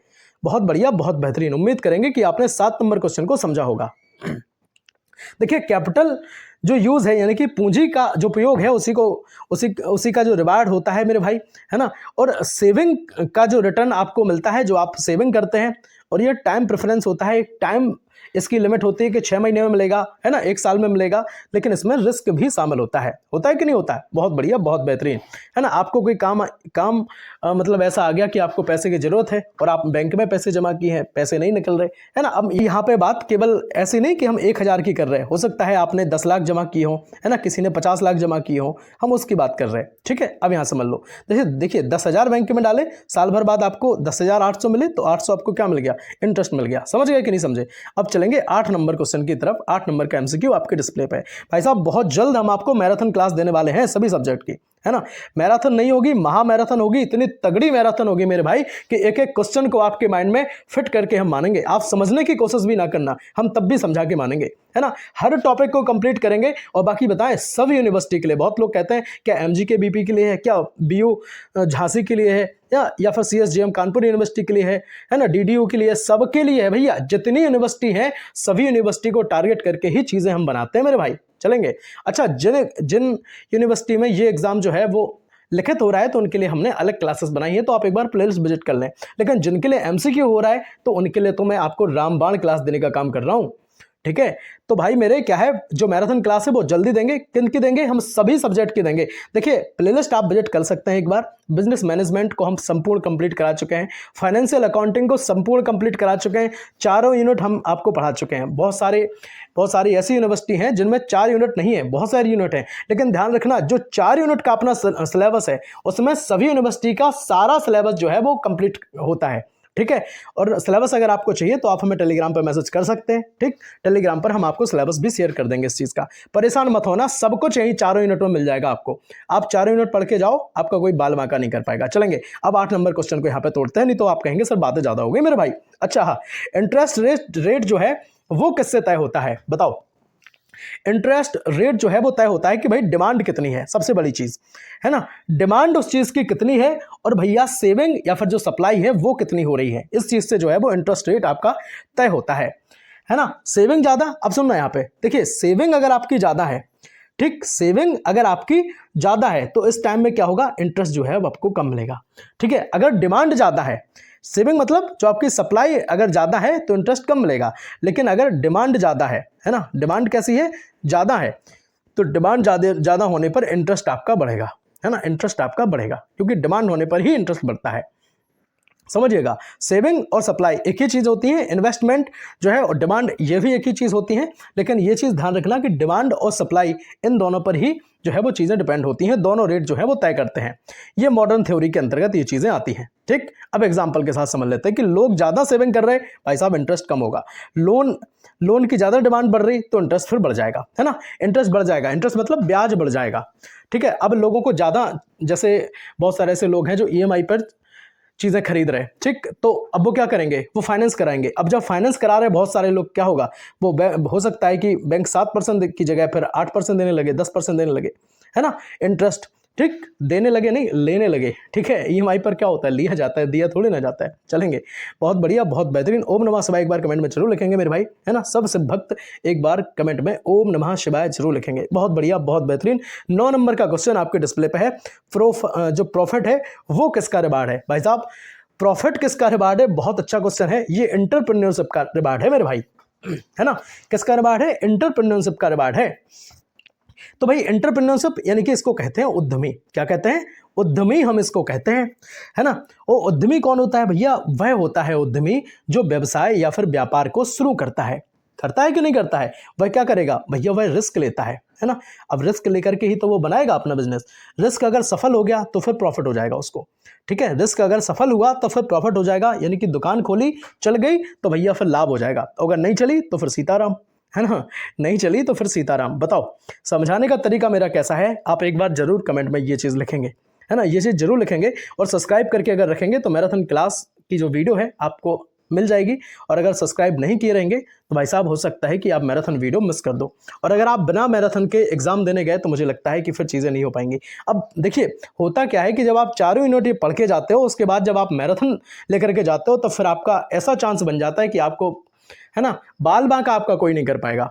S1: बहुत बढ़िया, बहुत बेहतरीन। उम्मीद करेंगे कि आपने 7 नंबर क्वेश्चन को समझा होगा। देखिए कैपिटल जो यूज है यानी कि पूंजी का जो प्रयोग है उसी का जो रिवार्ड होता है मेरे भाई, है ना। और सेविंग का जो रिटर्न आपको मिलता है, जो आप सेविंग करते हैं, और ये टाइम प्रेफरेंस होता है। एक टाइम इसकी लिमिट होती है कि 6 महीने में मिलेगा, है ना, 1 साल में मिलेगा, लेकिन इसमें रिस्क भी शामिल होता है कि नहीं होता है। बहुत बढ़िया, बहुत बेहतरीन, है ना। आपको कोई काम मतलब ऐसा आ गया कि आपको पैसे की जरूरत है और आप बैंक में पैसे जमा किए हैं, पैसे नहीं निकल रहे, है ना। अब यहाँ पे बात केवल ऐसी नहीं कि हम 1,000 की कर रहे हैं, हो सकता है आपने 10 लाख जमा किए हो, है ना, किसी ने 50 लाख जमा किए हो, हम उसकी बात कर रहे हैं, ठीक है। अब यहाँ समझ लो, देखिए 10,000 बैंक में डाले, साल भर बाद आपको 10,800 मिले, तो 800 आपको क्या मिल गया, इंटरेस्ट मिल गया। समझ गए कि नहीं समझे। अब चलेंगे 8 नंबर क्वेश्चन की तरफ। 8 नंबर का एमसीक्यू आपके डिस्प्ले पे है। भाई साहब बहुत जल्द हम आपको मैराथन क्लास देने वाले हैं सभी सब्जेक्ट की, है ना। मैराथन नहीं होगी, महा मैराथन होगी। इतनी तगड़ी मैराथन होगी मेरे भाई कि एक एक क्वेश्चन को आपके माइंड में फिट करके हम मानेंगे। आप समझने की कोशिश भी ना करना, हम तब भी समझा के मानेंगे, है ना। हर टॉपिक को कंप्लीट करेंगे। और बाकी बताएं सब यूनिवर्सिटी के लिए, बहुत लोग कहते हैं क्या एमजीके बीपी के लिए है, क्या बीयू झांसी के लिए है, या फिर सीएसजीएम कानपुर यूनिवर्सिटी के लिए है ना, डीडीयू के लिए, सबके लिए है भैया। जितनी यूनिवर्सिटी है सभी यूनिवर्सिटी को टारगेट करके ही चीजें हम बनाते हैं मेरे भाई। चलेंगे। अच्छा, जिन यूनिवर्सिटी में ये एग्जाम जो है वो लिखित हो रहा है तो उनके लिए हमने अलग क्लासेस बनाई है, तो आप एक बार प्लेलिस्ट विजिट कर लें। लेकिन जिनके लिए एमसीक्यू हो रहा है तो उनके लिए तो मैं आपको रामबाण क्लास देने का काम कर रहा हूं, ठीक है। तो भाई मेरे क्या है, जो मैराथन क्लास है वो जल्दी देंगे। किन की देंगे, हम सभी सब्जेक्ट की देंगे। देखिए प्लेलिस्ट आप विजिट कर सकते हैं एक बार। बिजनेस मैनेजमेंट को हम संपूर्ण कंप्लीट करा चुके हैं, फाइनेंशियल अकाउंटिंग को संपूर्ण कंप्लीट करा चुके हैं, 4 यूनिट हम आपको पढ़ा चुके हैं। बहुत सारी ऐसी यूनिवर्सिटी हैं जिनमें 4 यूनिट नहीं है, बहुत सारी यूनिट हैं। लेकिन ध्यान रखना, जो 4 यूनिट का अपना सिलेबस है उसमें सभी यूनिवर्सिटी का सारा सिलेबस जो है वो कंप्लीट होता है, ठीक है। और सिलेबस अगर आपको चाहिए तो आप हमें टेलीग्राम पर मैसेज कर सकते हैं, ठीक। टेलीग्राम पर हम आपको सिलेबस भी शेयर कर देंगे इस चीज़ का। परेशान मत होना, सब कुछ यही 4 यूनिट में मिल जाएगा आपको। आप 4 यूनिट पढ़ के जाओ, आपका कोई बाल बांका नहीं कर पाएगा। चलेंगे अब 8 नंबर क्वेश्चन को यहाँ पे तोड़ते हैं, नहीं तो आप कहेंगे सर बातें ज़्यादा हो गई मेरे भाई। अच्छा हाँ, इंटरेस्ट रेट जो है वो किससे तय होता है बताओ। इंटरेस्ट रेट जो है वो तय होता है कि भाई डिमांड कितनी है, सबसे बड़ी चीज, है ना। डिमांड उस चीज की कितनी है और भैया सेविंग या फिर जो सप्लाई है वो कितनी हो रही है, इस चीज से जो है वो इंटरेस्ट रेट आपका तय होता है ना। सेविंग ज्यादा, अब सुनना यहाँ पे, देखिए सेविंग अगर आपकी ज्यादा है, ठीक, सेविंग अगर आपकी ज्यादा है तो इस टाइम में क्या होगा, इंटरेस्ट जो है वो आपको कम मिलेगा, ठीक है। अगर डिमांड ज्यादा है, सेविंग मतलब जो आपकी सप्लाई अगर ज्यादा है तो इंटरेस्ट कम मिलेगा। लेकिन अगर डिमांड ज्यादा है ना, डिमांड कैसी है, ज्यादा है, तो डिमांड ज्यादा होने पर इंटरेस्ट आपका बढ़ेगा, है ना। इंटरेस्ट आपका बढ़ेगा क्योंकि डिमांड होने पर ही इंटरेस्ट बढ़ता है, समझिएगा। सेविंग और सप्लाई एक ही चीज होती है, इन्वेस्टमेंट जो है और डिमांड ये भी एक ही चीज होती है। लेकिन ये चीज ध्यान रखना कि डिमांड और सप्लाई इन दोनों पर ही जो है वो चीजें डिपेंड होती हैं, दोनों रेट जो है वो तय करते हैं। ये मॉडर्न थ्योरी के अंतर्गत ये चीजें आती हैं, ठीक। अब एग्जांपल के साथ समझ लेते हैं कि लोग ज्यादा सेविंग कर रहे हैं, भाई साहब इंटरेस्ट कम होगा। लोन की ज्यादा डिमांड बढ़ रही तो इंटरेस्ट फिर बढ़ जाएगा, है ना। इंटरेस्ट बढ़ जाएगा, इंटरेस्ट मतलब ब्याज बढ़ जाएगा, ठीक है। अब लोगों को ज्यादा, जैसे बहुत सारे ऐसे लोग हैं जो ईएमआई पर चीजें खरीद रहे हैं, ठीक, तो अब वो क्या करेंगे, वो फाइनेंस कराएंगे। अब जब फाइनेंस करा रहे बहुत सारे लोग, क्या होगा, वो हो सकता है कि बैंक 7% की जगह फिर 8% देने लगे, 10% देने लगे, है ना। इंटरेस्ट, ठीक, देने लगे नहीं, लेने लगे, ठीक है। ईएमआई पर क्या होता है, लिया जाता है, दिया थोड़ी ना जाता है। चलेंगे, बहुत बढ़िया, बहुत बेहतरीन। ओम नमः शिवाय एक बार कमेंट में जरूर लिखेंगे मेरे भाई, है ना। सब शिव भक्त एक बार कमेंट में ओम नमः शिवाय जरूर लिखेंगे, बहुत बढ़िया, बहुत बेहतरीन। 9 नंबर का क्वेश्चन आपके डिस्प्ले पे है। जो प्रॉफिट है वो किसका रिवार्ड है, भाई साहब प्रॉफिट किसका रिवार्ड है, बहुत अच्छा क्वेश्चन है। ये एंटरप्रेन्योरशिप का रिवार्ड है मेरे भाई, है ना। किसका रिवार्ड है, एंटरप्रेन्योरशिप का रिवार्ड है। तो भाई एंटरप्रेन्योरशिप यानी कि इसको कहते हैं उद्यमी। क्या कहते हैं, उद्यमी हम इसको कहते हैं, है ना। वो उद्यमी कौन होता है भैया, वह होता है उद्यमी जो व्यवसाय या फिर व्यापार को शुरू करता है कि नहीं करता है। वह क्या करेगा भैया, वह रिस्क लेता है ना। अब रिस्क लेकर के ही तो वो बनाएगा अपना बिजनेस। रिस्क अगर सफल हो गया तो फिर प्रॉफिट हो जाएगा उसको, ठीक है। रिस्क अगर सफल हुआ तो फिर प्रॉफिट हो जाएगा, यानी कि दुकान खोली चल गई तो भैया फिर लाभ हो जाएगा। अगर नहीं चली तो फिर सीताराम, है ना, नहीं चली तो फिर सीताराम। बताओ समझाने का तरीका मेरा कैसा है, आप एक बार जरूर कमेंट में ये चीज़ लिखेंगे, है ना, ये चीज़ जरूर लिखेंगे। और सब्सक्राइब करके अगर रखेंगे तो मैराथन क्लास की जो वीडियो है आपको मिल जाएगी। और अगर सब्सक्राइब नहीं किए रहेंगे तो भाई साहब हो सकता है कि आप मैराथन वीडियो मिस कर दो, और अगर आप बिना मैराथन के एग्जाम देने गए तो मुझे लगता है कि फिर चीज़ें नहीं हो पाएंगी। अब देखिए होता क्या है कि जब आप चारों यूनिट ये पढ़ के जाते हो, उसके बाद जब आप मैराथन लेकर के जाते हो तो फिर आपका ऐसा चांस बन जाता है कि आपको, है ना, बाल बांका आपका कोई नहीं कर पाएगा।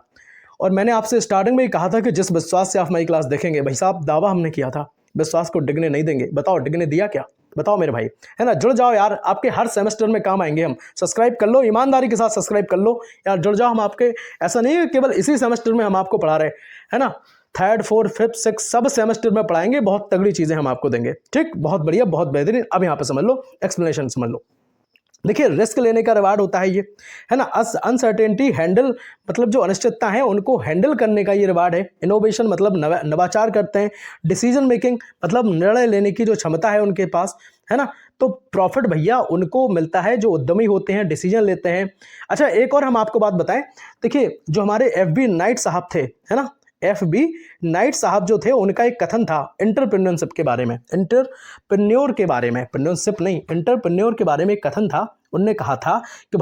S1: और मैंने आपसे स्टार्टिंग में ही कहा था कि जिस विश्वास से आप हमारी क्लास देखेंगे, भाई साहब दावा हमने किया था विश्वास को डिगने नहीं देंगे। बताओ डिगने दिया क्या? बताओ मेरे भाई, है ना। जुड़ जाओ यार, आपके हर सेमेस्टर में काम आएंगे हम। सब्सक्राइब कर लो, ईमानदारी के साथ सब्सक्राइब कर लो यार, जुड़ जाओ। हम आपके, ऐसा नहीं है केवल इसी सेमेस्टर में हम आपको पढ़ा रहे, है ना, थर्ड फोर्थ फिफ्थ सिक्स सब सेमेस्टर में पढ़ाएंगे, बहुत तगड़ी चीज़ें हम आपको देंगे। ठीक, बहुत बढ़िया, बहुत बेहतरीन। अब यहाँ पे समझ लो, एक्सप्लेनेशन समझ लो। देखिए रिस्क लेने का रिवार्ड होता है ये, है ना। अनसर्टेनिटी हैंडल, मतलब जो अनिश्चितता है उनको हैंडल करने का ये रिवार्ड है। इनोवेशन मतलब नवाचार करते हैं। डिसीजन मेकिंग मतलब निर्णय लेने की जो क्षमता है उनके पास, है ना। तो प्रॉफिट भैया उनको मिलता है जो उद्यमी होते हैं, डिसीजन लेते हैं। अच्छा एक और हम आपको बात बताएं, देखिए जो हमारे FB नाइट साहब थे, है ना, FB नाइट साहब जो थे, उनका एक कथन था एंटरप्रेन्योरशिप के बारे में, एंटरप्रेन्योर के बारे में, प्रेन्योरशिप नहीं, एंटरप्रेन्योर के बारे में एक कथन था। उनने कहा था कि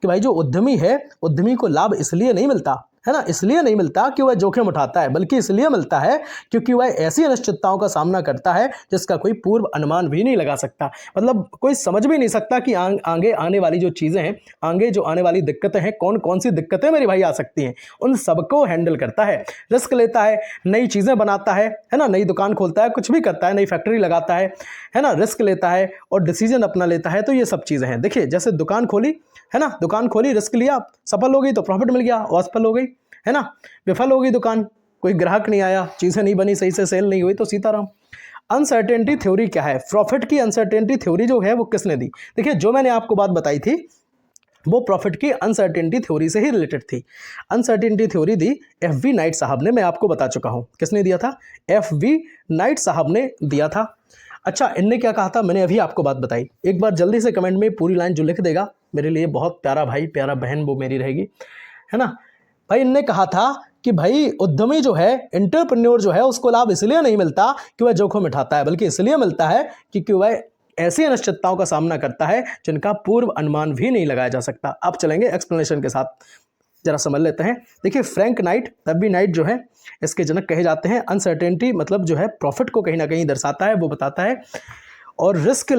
S1: भाई जो उद्यमी है, उद्यमी को लाभ इसलिए नहीं मिलता, है ना, इसलिए नहीं मिलता कि वह जोखिम उठाता है, बल्कि इसलिए मिलता है क्योंकि वह ऐसी अनिश्चितताओं का सामना करता है जिसका कोई पूर्व अनुमान भी नहीं लगा सकता। मतलब कोई समझ भी नहीं सकता कि आगे आने वाली जो चीज़ें हैं, आगे जो आने वाली दिक्कतें हैं, कौन कौन सी दिक्कतें मेरे भाई आ सकती हैं, उन सबको हैंडल करता है। रिस्क लेता है, नई चीज़ें बनाता है ना, नई दुकान खोलता है, कुछ भी करता है, नई फैक्ट्री लगाता है ना, रिस्क लेता है और डिसीजन अपना लेता है। तो ये सब चीज़ें हैं। देखिए जैसे दुकान खोली, है ना, दुकान खोली, रिस्क लिया, सफल हो गई तो प्रॉफिट मिल गया, असफल हो गई, है ना, विफल हो गई दुकान, कोई ग्राहक नहीं आया, चीज़ें नहीं बनी सही से, सेल नहीं हुई, तो सीताराम। अनसर्टेनिटी थ्योरी क्या है? प्रॉफिट की अनसर्टेनिटी थ्योरी जो है वो किसने दी? देखिए जो मैंने आपको बात बताई थी वो प्रॉफिट की अनसर्टेनिटी थ्योरी से ही रिलेटेड थी। अनसर्टेनिटी थ्योरी दी FB नाइट साहब ने, मैं आपको बता चुका हूं किसने दिया था, FB नाइट साहब ने दिया था। अच्छा इनने क्या कहा था, मैंने अभी आपको बात बताई। एक बार जल्दी से कमेंट में पूरी लाइन जो लिख देगा मेरे लिए बहुत प्यारा भाई, प्यारा बहन वो मेरी रहेगी, है ना। भाई इनने कहा था कि भाई उद्यमी जो है, एंटरप्रेन्योर जो है, उसको लाभ इसलिए नहीं मिलता कि वह जोखिम उठाता है, बल्कि इसलिए मिलता है क्योंकि वह ऐसी अनिश्चितताओं का सामना करता है जिनका पूर्व अनुमान भी नहीं लगाया जा सकता। अब चलेंगे एक्सप्लेनेशन के साथ, जरा समझ लेते हैं। देखिए फ्रैंक नाइट, FB नाइट जो है इसके जनक कहे जाते हैं। अनसर्टेनिटी मतलब जो है प्रॉफिट को कहीं ना कहीं दर्शाता है, वो बताता है। और रिस्क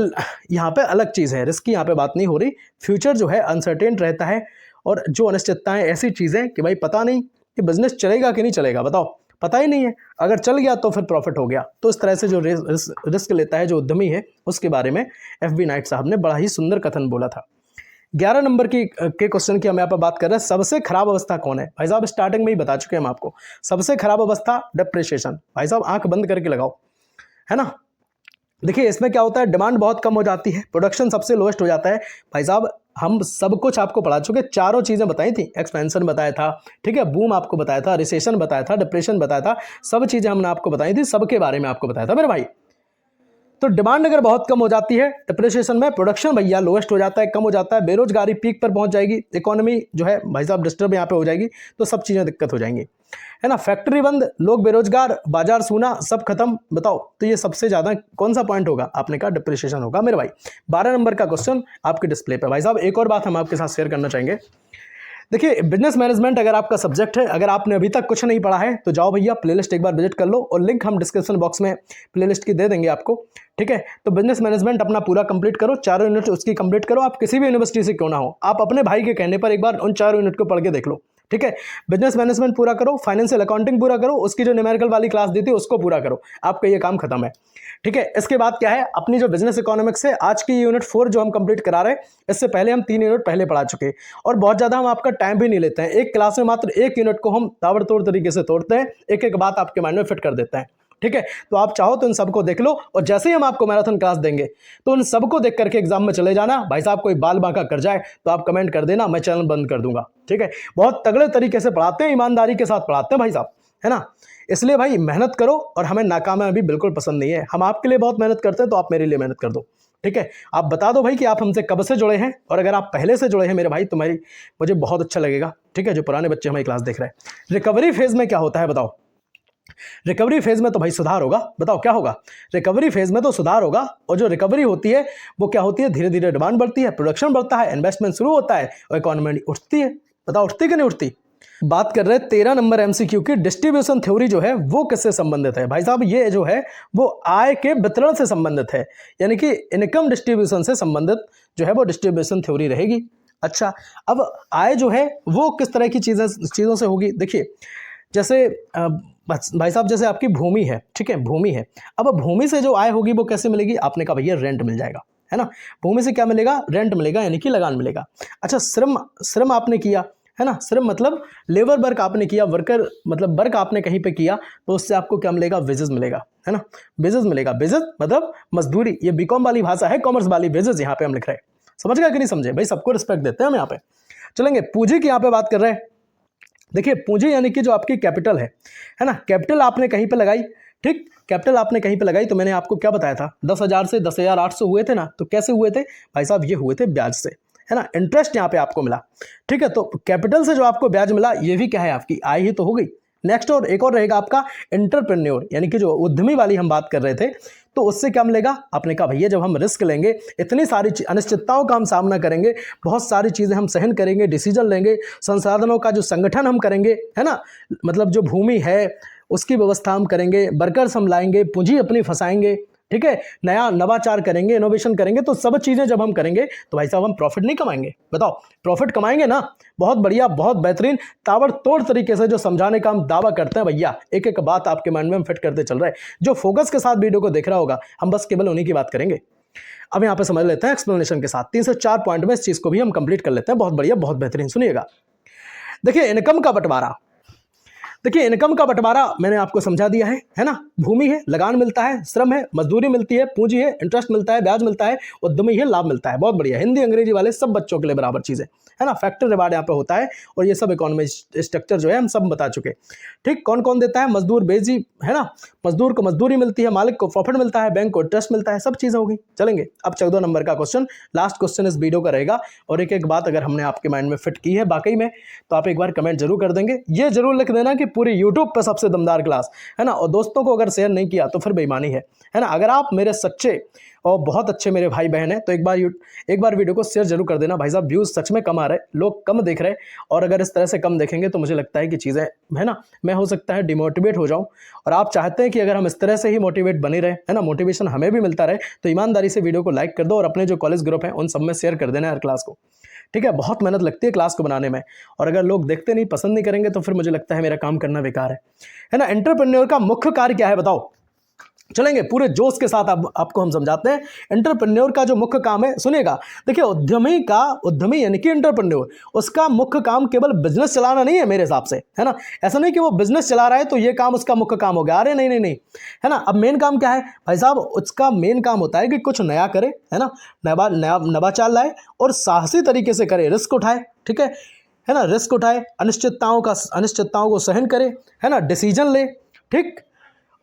S1: यहाँ पे अलग चीज़ है, रिस्क की यहाँ पे बात नहीं हो रही। फ्यूचर जो है अनसर्टेन रहता है, और जो अनिश्चितताएं ऐसी चीज़ें कि भाई पता नहीं कि बिजनेस चलेगा कि नहीं चलेगा, बताओ, पता ही नहीं है, अगर चल गया तो फिर प्रॉफिट हो गया। तो इस तरह से जो रिस्क लेता है जो उद्यमी है, उसके बारे में FB नाइट साहब ने बड़ा ही सुंदर कथन बोला था। 11 नंबर के क्वेश्चन की हम यहाँ पर बात कर रहे हैं, सबसे खराब अवस्था कौन है? भाई साहब स्टार्टिंग में ही बता चुके हैं हम आपको, सबसे खराब अवस्था डिप्रिसिएशन। भाई साहब आंख बंद करके लगाओ, है ना। देखिए इसमें क्या होता है, डिमांड बहुत कम हो जाती है, प्रोडक्शन सबसे लोएस्ट हो जाता है। भाई साहब हम सब कुछ आपको पढ़ा चुके, चारों चीज़ें बताई थी, एक्सपेंशन बताया था, ठीक है, बूम आपको बताया था, रिसेशन बताया था, डिप्रेशन बताया था, सब चीज़ें हमने आपको बताई थी, सबके बारे में आपको बताया था मेरे भाई। तो डिमांड अगर बहुत कम हो जाती है डिप्रिसिएशन में, प्रोडक्शन भैया लोएस्ट हो जाता है, कम हो जाता है, बेरोजगारी पीक पर पहुंच जाएगी, इकोनॉमी जो है भाई साहब डिस्टर्ब यहाँ पे हो जाएगी, तो सब चीज़ें दिक्कत हो जाएंगी, है ना। फैक्ट्री बंद, लोग बेरोजगार, बाजार सूना, सब खत्म। बताओ तो ये सबसे ज़्यादा कौन सा पॉइंट होगा? आपने कहा डिप्रिसिएशन होगा मेरे भाई। 12 नंबर का क्वेश्चन आपके डिस्प्ले पे। भाई साहब एक और बात हम आपके साथ शेयर करना चाहेंगे। देखिए बिजनेस मैनेजमेंट अगर आपका सब्जेक्ट है, अगर आपने अभी तक कुछ नहीं पढ़ा है तो जाओ भैया प्लेलिस्ट एक बार विजिट कर लो, और लिंक हम डिस्क्रिप्शन बॉक्स में प्लेलिस्ट की दे देंगे आपको, ठीक है। तो बिजनेस मैनेजमेंट अपना पूरा कंप्लीट करो, चारों यूनिट उसकी कंप्लीट करो, आप किसी भी यूनिवर्सिटी से क्यों ना हो, आप अपने भाई के कहने पर एक बार उन चारों यूनिट को पढ़ के देख लो, ठीक है। बिजनेस मैनेजमेंट पूरा करो, फाइनेंशियल अकाउंटिंग पूरा करो, उसकी जो न्यूमेरिकल वाली क्लास दी थी उसको पूरा करो, आपका ये काम खत्म है, ठीक है। इसके बाद क्या है, अपनी जो बिजनेस इकोनॉमिक्स है, आज की यूनिट 4 जो हम कंप्लीट करा रहे हैं, इससे पहले हम 3 यूनिट पहले पढ़ा चुके, और बहुत ज़्यादा हम आपका टाइम भी नहीं लेते हैं, एक क्लास में मात्र एक यूनिट को हम ताबड़तोड़ तरीके से तोड़ते हैं, एक एक बात आपके माइंड में फिट कर देते हैं, ठीक है। तो आप चाहो तो इन सबको देख लो, और जैसे ही हम आपको मैराथन क्लास देंगे तो उन सबको देख करके एग्जाम में चले जाना। भाई साहब कोई बाल बांका कर जाए तो आप कमेंट कर देना, मैं चैनल बंद कर दूंगा, ठीक है। बहुत तगड़े तरीके से पढ़ाते हैं, ईमानदारी के साथ पढ़ाते हैं भाई साहब, है ना। इसलिए भाई मेहनत करो, और हमें नाकामयाबी बिल्कुल पसंद नहीं है, हम आपके लिए बहुत मेहनत करते हैं, तो आप मेरे लिए मेहनत कर दो, ठीक है। आप बता दो भाई कि आप हमसे कब से जुड़े हैं, और अगर आप पहले से जुड़े हैं मेरे भाई तो मुझे बहुत अच्छा लगेगा, ठीक है। जो पुराने बच्चे हमारी क्लास देख रहे हैं, रिकवरी फेज में क्या होता है बताओ। रिकवरी फेज में तो भाई सुधार होगा, बताओ क्या होगा? रिकवरी फेज में तो सुधार होगा, और जो रिकवरी होती है वो क्या होती है? धीरे धीरे डिमांड बढ़ती है, प्रोडक्शन बढ़ता है, इन्वेस्टमेंट शुरू होता है और इकोनॉमी उठती है। बताओ उठती कि नहीं उठती? बात कर रहे हैं 13 नंबर एमसीक्यू की, डिस्ट्रीब्यूशन थ्योरी जो है वो किससे संबंधित है? भाई साहब ये जो है वो आय के वितरण से संबंधित है, यानी कि इनकम डिस्ट्रीब्यूशन से संबंधित जो है वो डिस्ट्रीब्यूशन थ्योरी रहेगी। अच्छा, अब आय जो है वो किस तरह की चीज़ों से होगी? देखिए जैसे भाई साहब जैसे आपकी भूमि है, ठीक है, भूमि है, अब भूमि से जो आय होगी वो कैसे मिलेगी? आपने कहा भैया रेंट मिल जाएगा, है ना। भूमि से क्या मिलेगा? रेंट मिलेगा, यानी कि लगान मिलेगा। अच्छा, श्रम आपने किया, है ना, श्रम मतलब लेबर वर्क आपने किया, वर्कर मतलब वर्क आपने कहीं पे किया, तो उससे आपको क्या मिलेगा? वेजेस मिलेगा, है ना, वेजेस मिलेगा। वेजेस मतलब मजदूरी, ये बीकॉम वाली भाषा है, कॉमर्स वाली। वेजेस यहाँ पे हम लिख रहे हैं, समझ गए कि नहीं समझे? भाई सबको रिस्पेक्ट देते हैं हम यहाँ पे। चलेंगे पूंजी की यहाँ पे बात कर रहे हैं। देखिए पूंजी यानी कि जो आपकी कैपिटल है ना, कैपिटल आपने कहीं पे लगाई, ठीक, कैपिटल आपने कहीं पे लगाई, तो मैंने आपको क्या बताया था? 10,000 से 10,800 हुए थे ना, तो कैसे हुए थे भाई साहब? ये हुए थे ब्याज से, है ना, इंटरेस्ट यहाँ पे आपको मिला, ठीक है। तो कैपिटल से जो आपको ब्याज मिला ये भी क्या है? आपकी आय ही तो हो गई। नेक्स्ट और एक और रहेगा आपका एंटरप्रेन्योर, यानी कि जो उद्यमी वाली हम बात कर रहे थे, तो उससे क्या मिलेगा? आपने कहा भैया जब हम रिस्क लेंगे, इतनी सारी अनिश्चितताओं का हम सामना करेंगे, बहुत सारी चीज़ें हम सहन करेंगे, डिसीजन लेंगे, संसाधनों का जो संगठन हम करेंगे, है ना, मतलब जो भूमि है उसकी व्यवस्था हम करेंगे, वर्कर्स हम लाएंगे, पूंजी अपनी फंसाएंगे, ठीक है, नया नवाचार करेंगे, इनोवेशन करेंगे, तो सब चीज़ें जब हम करेंगे तो भाई साहब हम प्रॉफिट नहीं कमाएंगे? बताओ प्रॉफिट कमाएंगे ना? बहुत बढ़िया, बहुत बेहतरीन, ताबड़तोड़ तरीके से जो समझाने का हम दावा करते हैं भैया, एक एक बात आपके माइंड में हम फिट करते चल रहे हैं। जो फोकस के साथ वीडियो को देख रहा होगा, हम बस केवल उन्हीं की बात करेंगे। अब यहाँ पे समझ लेते हैं एक्सप्लेनेशन के साथ, 3 से 4 पॉइंट में इस चीज़ को भी हम कंप्लीट कर लेते हैं। बहुत बढ़िया, बहुत बेहतरीन, सुनिएगा। देखिए इनकम का बंटवारा, देखिए इनकम का बंटवारा मैंने आपको समझा दिया है ना। भूमि है, लगान मिलता है, श्रम है, मजदूरी मिलती है, पूंजी है, इंटरेस्ट मिलता है, ब्याज मिलता है, उद्यमी है, लाभ मिलता है। बहुत बढ़िया, हिंदी अंग्रेजी वाले सब बच्चों के लिए बराबर चीज़ है ना। फैक्टर रिवार्ड यहाँ पे होता है, और ये सब इकोनॉमी स्ट्रक्चर जो है हम सब बता चुके। ठीक, कौन कौन देता है? मजदूर बेजी, है ना, मजदूर को मजदूरी मिलती है, मालिक को प्रॉफिट मिलता है, बैंक को इंटरेस्ट मिलता है, सब चीज़ें होगी। चलेंगे अब 14 नंबर का क्वेश्चन, लास्ट क्वेश्चन इस वीडियो का रहेगा। और एक एक बात अगर हमने आपके माइंड में फिट की है वाकई में, तो आप एक बार कमेंट जरूर कर देंगे। ये जरूर लिख देना कि पूरी यूट्यूब पर सबसे दमदार क्लास, है ना। और दोस्तों को अगर शेयर नहीं किया तो फिर बेईमानी है ना। अगर आप मेरे सच्चे और बहुत अच्छे मेरे भाई बहन हैं तो एक बार वीडियो को शेयर जरूर कर देना। भाई साहब व्यूज़ सच में कम आ रहे, लोग कम देख रहे हैं, और अगर इस तरह से कम देखेंगे तो मुझे लगता है कि चीज़ें, है ना, मैं हो सकता है डिमोटिवेट हो जाऊं। और आप चाहते हैं कि अगर हम इस तरह से ही मोटिवेट बने रहे, है ना, मोटिवेशन हमें भी मिलता रहे, तो ईमानदारी से वीडियो को लाइक कर दो और अपने जो कॉलेज ग्रुप हैं उन सब में शेयर कर देना हर क्लास को। ठीक है, बहुत मेहनत लगती है क्लास को बनाने में, और अगर लोग देखते नहीं, पसंद नहीं करेंगे तो फिर मुझे लगता है मेरा काम करना बेकार है ना। एंटरप्रेन्योर का मुख्य कार्य क्या है बताओ? चलेंगे पूरे जोश के साथ आपको हम समझाते हैं। एंटरप्रेन्योर का जो मुख्य काम है, सुनिएगा। देखिए उद्यमी यानी कि एंटरप्रेन्योर, उसका मुख्य काम केवल बिजनेस चलाना नहीं है मेरे हिसाब से, है ना। ऐसा नहीं कि वो बिजनेस चला रहा है तो ये काम उसका मुख्य काम हो गया, अरे नहीं नहीं, है ना। अब मेन काम क्या है भाई साहब? उसका मेन काम होता है कि कुछ नया करे, है ना, नवाचार लाए और साहसी तरीके से करे, रिस्क उठाए, ठीक है ना, रिस्क उठाए, अनिश्चितताओं को सहन करे, है ना, डिसीजन ले, ठीक,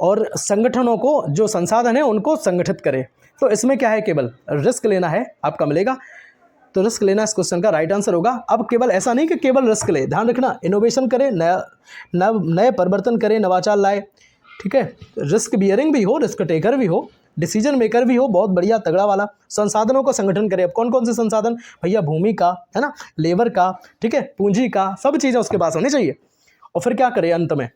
S1: और संगठनों को जो संसाधन है उनको संगठित करे। तो इसमें क्या है? केवल रिस्क लेना है, आपका मिलेगा। तो रिस्क लेना इस क्वेश्चन का राइट आंसर होगा। अब केवल ऐसा नहीं कि केवल रिस्क ले, ध्यान रखना, इनोवेशन करे, नए परिवर्तन करे, नवाचार लाए, ठीक है, रिस्क बियरिंग भी हो, रिस्क टेकर भी हो, डिसीजन मेकर भी हो, बहुत बढ़िया तगड़ा वाला। संसाधनों को संगठन करे। अब कौन कौन से संसाधन भैया? भूमि का, है ना, लेबर का, ठीक है, पूंजी का, सब चीज़ें उसके पास होनी चाहिए। और फिर क्या करे? अंत में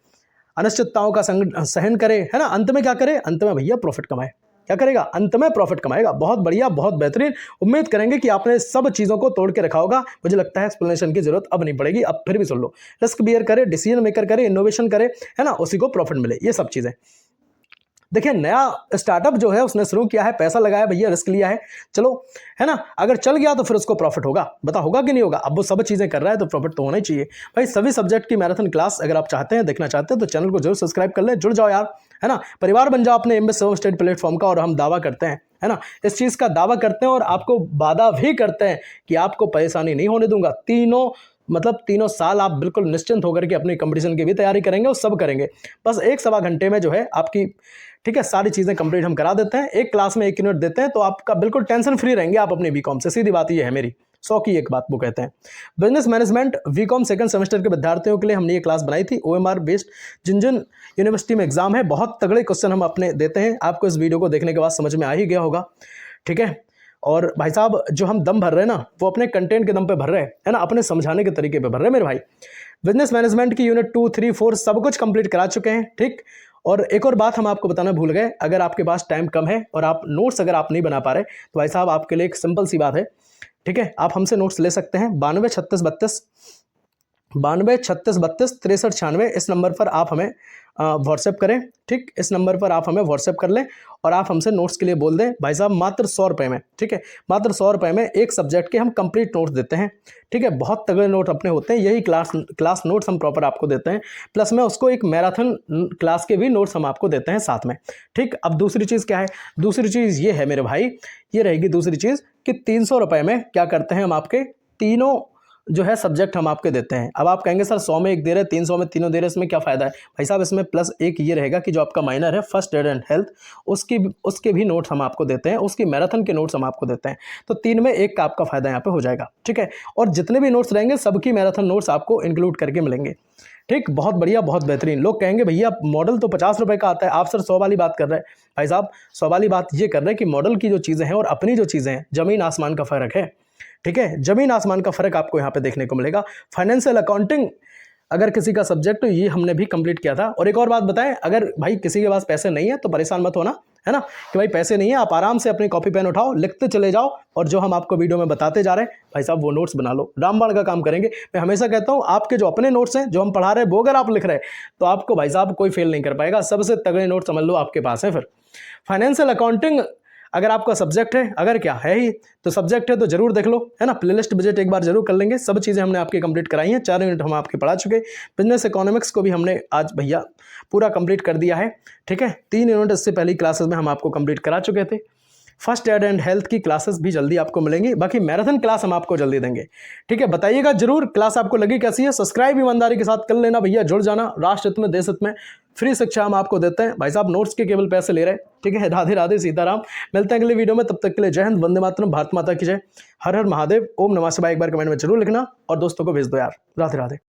S1: अनिश्चितताओं का सहन करे, है ना। अंत में क्या करे? अंत में भैया प्रॉफिट कमाए। क्या करेगा? अंत में प्रॉफिट कमाएगा। बहुत बढ़िया, बहुत बेहतरीन। उम्मीद करेंगे कि आपने सब चीज़ों को तोड़ के रखा होगा। मुझे लगता है एक्सप्लेनेशन की जरूरत अब नहीं पड़ेगी। अब फिर भी सुन लो, रिस्क बियर करे, डिसीजन मेकर करे, इनोवेशन करे, है ना, उसी को प्रॉफिट मिले, ये सब चीज़ें। देखिए नया स्टार्टअप जो है उसने शुरू किया है, पैसा लगाया भैया, रिस्क लिया है, चलो, है ना, अगर चल गया तो फिर उसको प्रॉफिट होगा। बता होगा कि नहीं होगा? अब वो सब चीज़ें कर रहा है तो प्रॉफिट तो होना ही चाहिए भाई। सभी सब्जेक्ट की मैराथन क्लास अगर आप चाहते हैं, देखना चाहते हैं, तो चैनल को जरूर सब्सक्राइब कर ले, जुड़ जाओ यार, है ना, परिवार बन जाओ अपने एमएस सर्व स्टेट प्लेटफॉर्म का। और हम दावा करते हैं, है ना, इस चीज़ का दावा करते हैं और आपको वादा भी करते हैं कि आपको परेशानी नहीं होने दूंगा। तीनों साल आप बिल्कुल निश्चिंत होकर के अपनी कंपटीशन की भी तैयारी करेंगे और सब करेंगे। बस 1-1.25 घंटे में जो है आपकी, ठीक है, सारी चीज़ें कंप्लीट हम करा देते हैं। एक क्लास में 1 यूनिट देते हैं, तो आपका बिल्कुल टेंशन फ्री रहेंगे आप अपनी बीकॉम से। सीधी बात ये है मेरी, 100 की एक बात वो कहते हैं। Business management BCom second semester के विद्यार्थियों के लिए हमने ये क्लास बनाई थी। OMR बेस्ड जिन जिन यूनिवर्सिटी में एग्जाम है, बहुत तगड़े क्वेश्चन हम अपने देते हैं। आपको इस वीडियो को देखने के बाद समझ में आ ही गया होगा, ठीक है। और भाई साहब जो हम दम भर रहे हैं ना, वो अपने कंटेंट के दम पे भर रहे हैं, है ना, अपने समझाने के तरीके पे भर रहे हैं मेरे भाई। बिजनेस मैनेजमेंट की यूनिट 2, 3, 4 सब कुछ कंप्लीट करा चुके हैं, ठीक। और एक और बात हम आपको बताना भूल गए, अगर आपके पास टाइम कम है और आप नोट्स अगर आप नहीं बना पा रहे, तो भाई साहब आपके लिए एक सिंपल सी बात है, ठीक है, आप हमसे नोट्स ले सकते हैं। 92 36 32 63 96 इस नंबर पर आप हमें व्हाट्सएप करें, ठीक। इस नंबर पर आप हमें व्हाट्सएप कर लें और आप हमसे नोट्स के लिए बोल दें। भाई साहब मात्र 100 रुपये में, ठीक है, मात्र 100 रुपये में एक सब्जेक्ट के हम कंप्लीट नोट्स देते हैं, ठीक है। बहुत तगड़े नोट अपने होते हैं, यही क्लास नोट्स हम प्रॉपर आपको देते हैं, प्लस में उसको एक मैराथन क्लास के भी नोट्स हम आपको देते हैं साथ में, ठीक। अब दूसरी चीज़ क्या है, दूसरी चीज़ ये है मेरे भाई, ये रहेगी दूसरी चीज़ कि 300 रुपये में क्या करते हैं हम आपके तीनों जो है सब्जेक्ट हम आपके देते हैं। अब आप कहेंगे सर 100 में एक दे रहे, 300 में तीनों दे रहे, इसमें क्या फ़ायदा है? भाई साहब इसमें प्लस एक ये रहेगा कि जो आपका माइनर है फर्स्ट एड एंड हेल्थ, उसके भी नोट्स हम आपको देते हैं, उसकी मैराथन के नोट्स हम आपको देते हैं। तो 3 में 1 का आपका फ़ायदा यहाँ पे हो जाएगा, ठीक है। और जितने भी नोट्स रहेंगे सबकी मैराथन नोट्स आपको इंक्लूड करके मिलेंगे, ठीक। बहुत बढ़िया, बहुत बेहतरीन। लोग कहेंगे भैया मॉडल तो 50 रुपये का आता है, आप सर 100 वाली बात कर रहे हैं। भाई साहब 100 वाली बात ये कर रहे हैं कि मॉडल की जो चीज़ें हैं और अपनी जो चीज़ें हैं, ज़मीन आसमान का फ़र्क है, ठीक है। जमीन आसमान का फर्क आपको यहाँ पे देखने को मिलेगा। फाइनेंशियल अकाउंटिंग अगर किसी का सब्जेक्ट, तो ये हमने भी कंप्लीट किया था। और एक और बात बताएं, अगर भाई किसी के पास पैसे नहीं है तो परेशान मत होना, है ना, कि भाई पैसे नहीं है, आप आराम से अपनी कॉपी पेन उठाओ, लिखते चले जाओ और जो हम आपको वीडियो में बताते जा रहे हैं भाई साहब वो नोट्स बना लो, रामबाण का काम करेंगे। मैं हमेशा कहता हूँ आपके जो अपने नोट्स हैं जो हम पढ़ा रहे हैं वो अगर आप लिख रहे हैं तो आपको भाई साहब कोई फेल नहीं कर पाएगा। सबसे तगड़े नोट्स समझ लो आपके पास है। फिर फाइनेंशियल अकाउंटिंग अगर आपका सब्जेक्ट है, अगर क्या है ही तो सब्जेक्ट है तो जरूर देख लो, है ना। प्लेलिस्ट बजट एक बार जरूर कर लेंगे। सब चीज़ें हमने आपकी कंप्लीट कराई हैं, 4 यूनिट हम आपके पढ़ा चुके। बिजनेस इकोनॉमिक्स को भी हमने आज भैया पूरा कंप्लीट कर दिया है, ठीक है। 3 यूनिट इससे पहली क्लासेस में हम आपको कंप्लीट करा चुके थे। फर्स्ट एड एंड हेल्थ की क्लासेस भी जल्दी आपको मिलेंगी, बाकी मैराथन क्लास हम आपको जल्दी देंगे, ठीक है। बताइएगा जरूर क्लास आपको लगी कैसी है। सब्सक्राइब ईमानदारी के साथ कर लेना भैया, जुड़ जाना। राष्ट्र हित में, देश हित में फ्री शिक्षा हम आपको देते हैं। भाई साहब नोट्स के केवल पैसे ले रहे हैं, ठीक है। राधे राधे सीताराम। मिलते हैं अगले वीडियो में, तब तक के लिए जय हिंद, वंदे मातरम, भारत माता की जय, हर हर महादेव, ओम नमः शिवाय। एक बार कमेंट में जरूर लिखना और दोस्तों को भेज दो यार। राधे राधे।